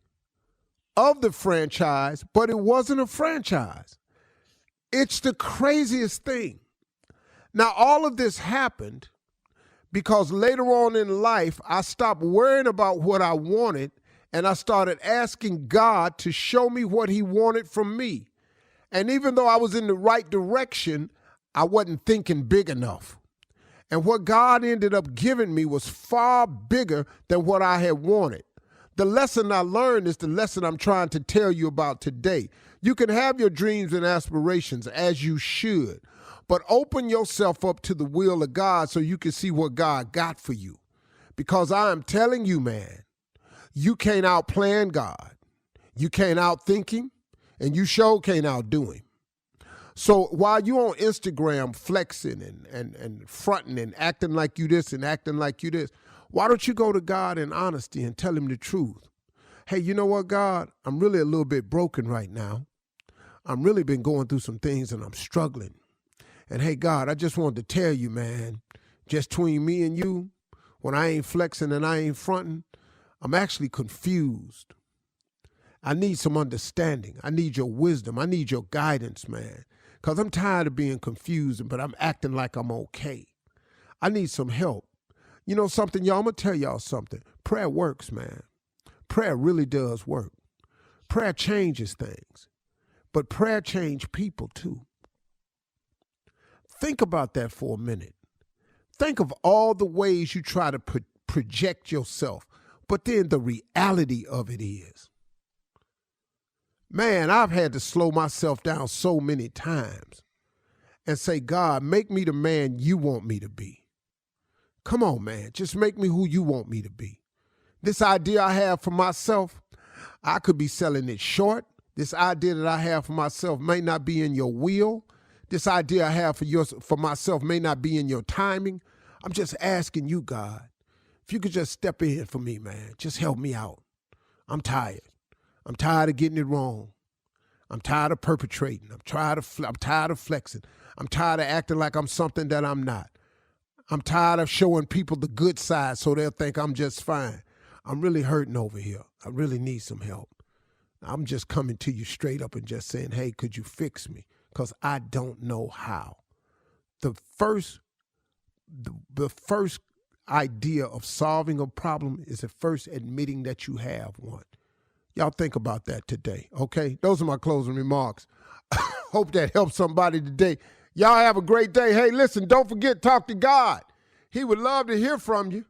of the franchise, but it wasn't a franchise. It's the craziest thing. Now, all of this happened because later on in life, I stopped worrying about what I wanted and I started asking God to show me what he wanted from me. And even though I was in the right direction, I wasn't thinking big enough. And what God ended up giving me was far bigger than what I had wanted. The lesson I learned is the lesson I'm trying to tell you about today. You can have your dreams and aspirations, as you should, but open yourself up to the will of God so you can see what God got for you. Because I am telling you, man, you can't outplan God. You can't outthink him, and you sure can't outdo him. So while you on Instagram flexing and fronting and acting like you this and acting like you this, why don't you go to God in honesty and tell him the truth? Hey, you know what, God? I'm really a little bit broken right now. I'm really been going through some things and I'm struggling. And hey, God, I just wanted to tell you, man, just between me and you, when I ain't flexing and I ain't fronting, I'm actually confused. I need some understanding. I need your wisdom. I need your guidance, man, because I'm tired of being confused, but I'm acting like I'm okay. I need some help. You know something, y'all? I'm going to tell y'all something. Prayer works, man. Prayer really does work. Prayer changes things, but prayer changes people too. Think about that for a minute. Think of all the ways you try to project yourself, but then the reality of it is, man, I've had to slow myself down so many times and say, God, make me the man you want me to be. Come on, man, just make me who you want me to be. This idea I have for myself, I could be selling it short. This idea that I have for myself may not be in your will. This idea I have for myself may not be in your timing. I'm just asking you, God, if you could just step in for me, man, just help me out. I'm tired. I'm tired of getting it wrong. I'm tired of perpetrating. I'm tired of flexing. I'm tired of acting like I'm something that I'm not. I'm tired of showing people the good side so they'll think I'm just fine. I'm really hurting over here. I really need some help. I'm just coming to you straight up and just saying, hey, could you fix me? Because I don't know how. The first idea of solving a problem is at first admitting that you have one. Y'all think about that today, okay? Those are my closing remarks. Hope that helps somebody today. Y'all have a great day. Hey, listen, don't forget, talk to God. He would love to hear from you.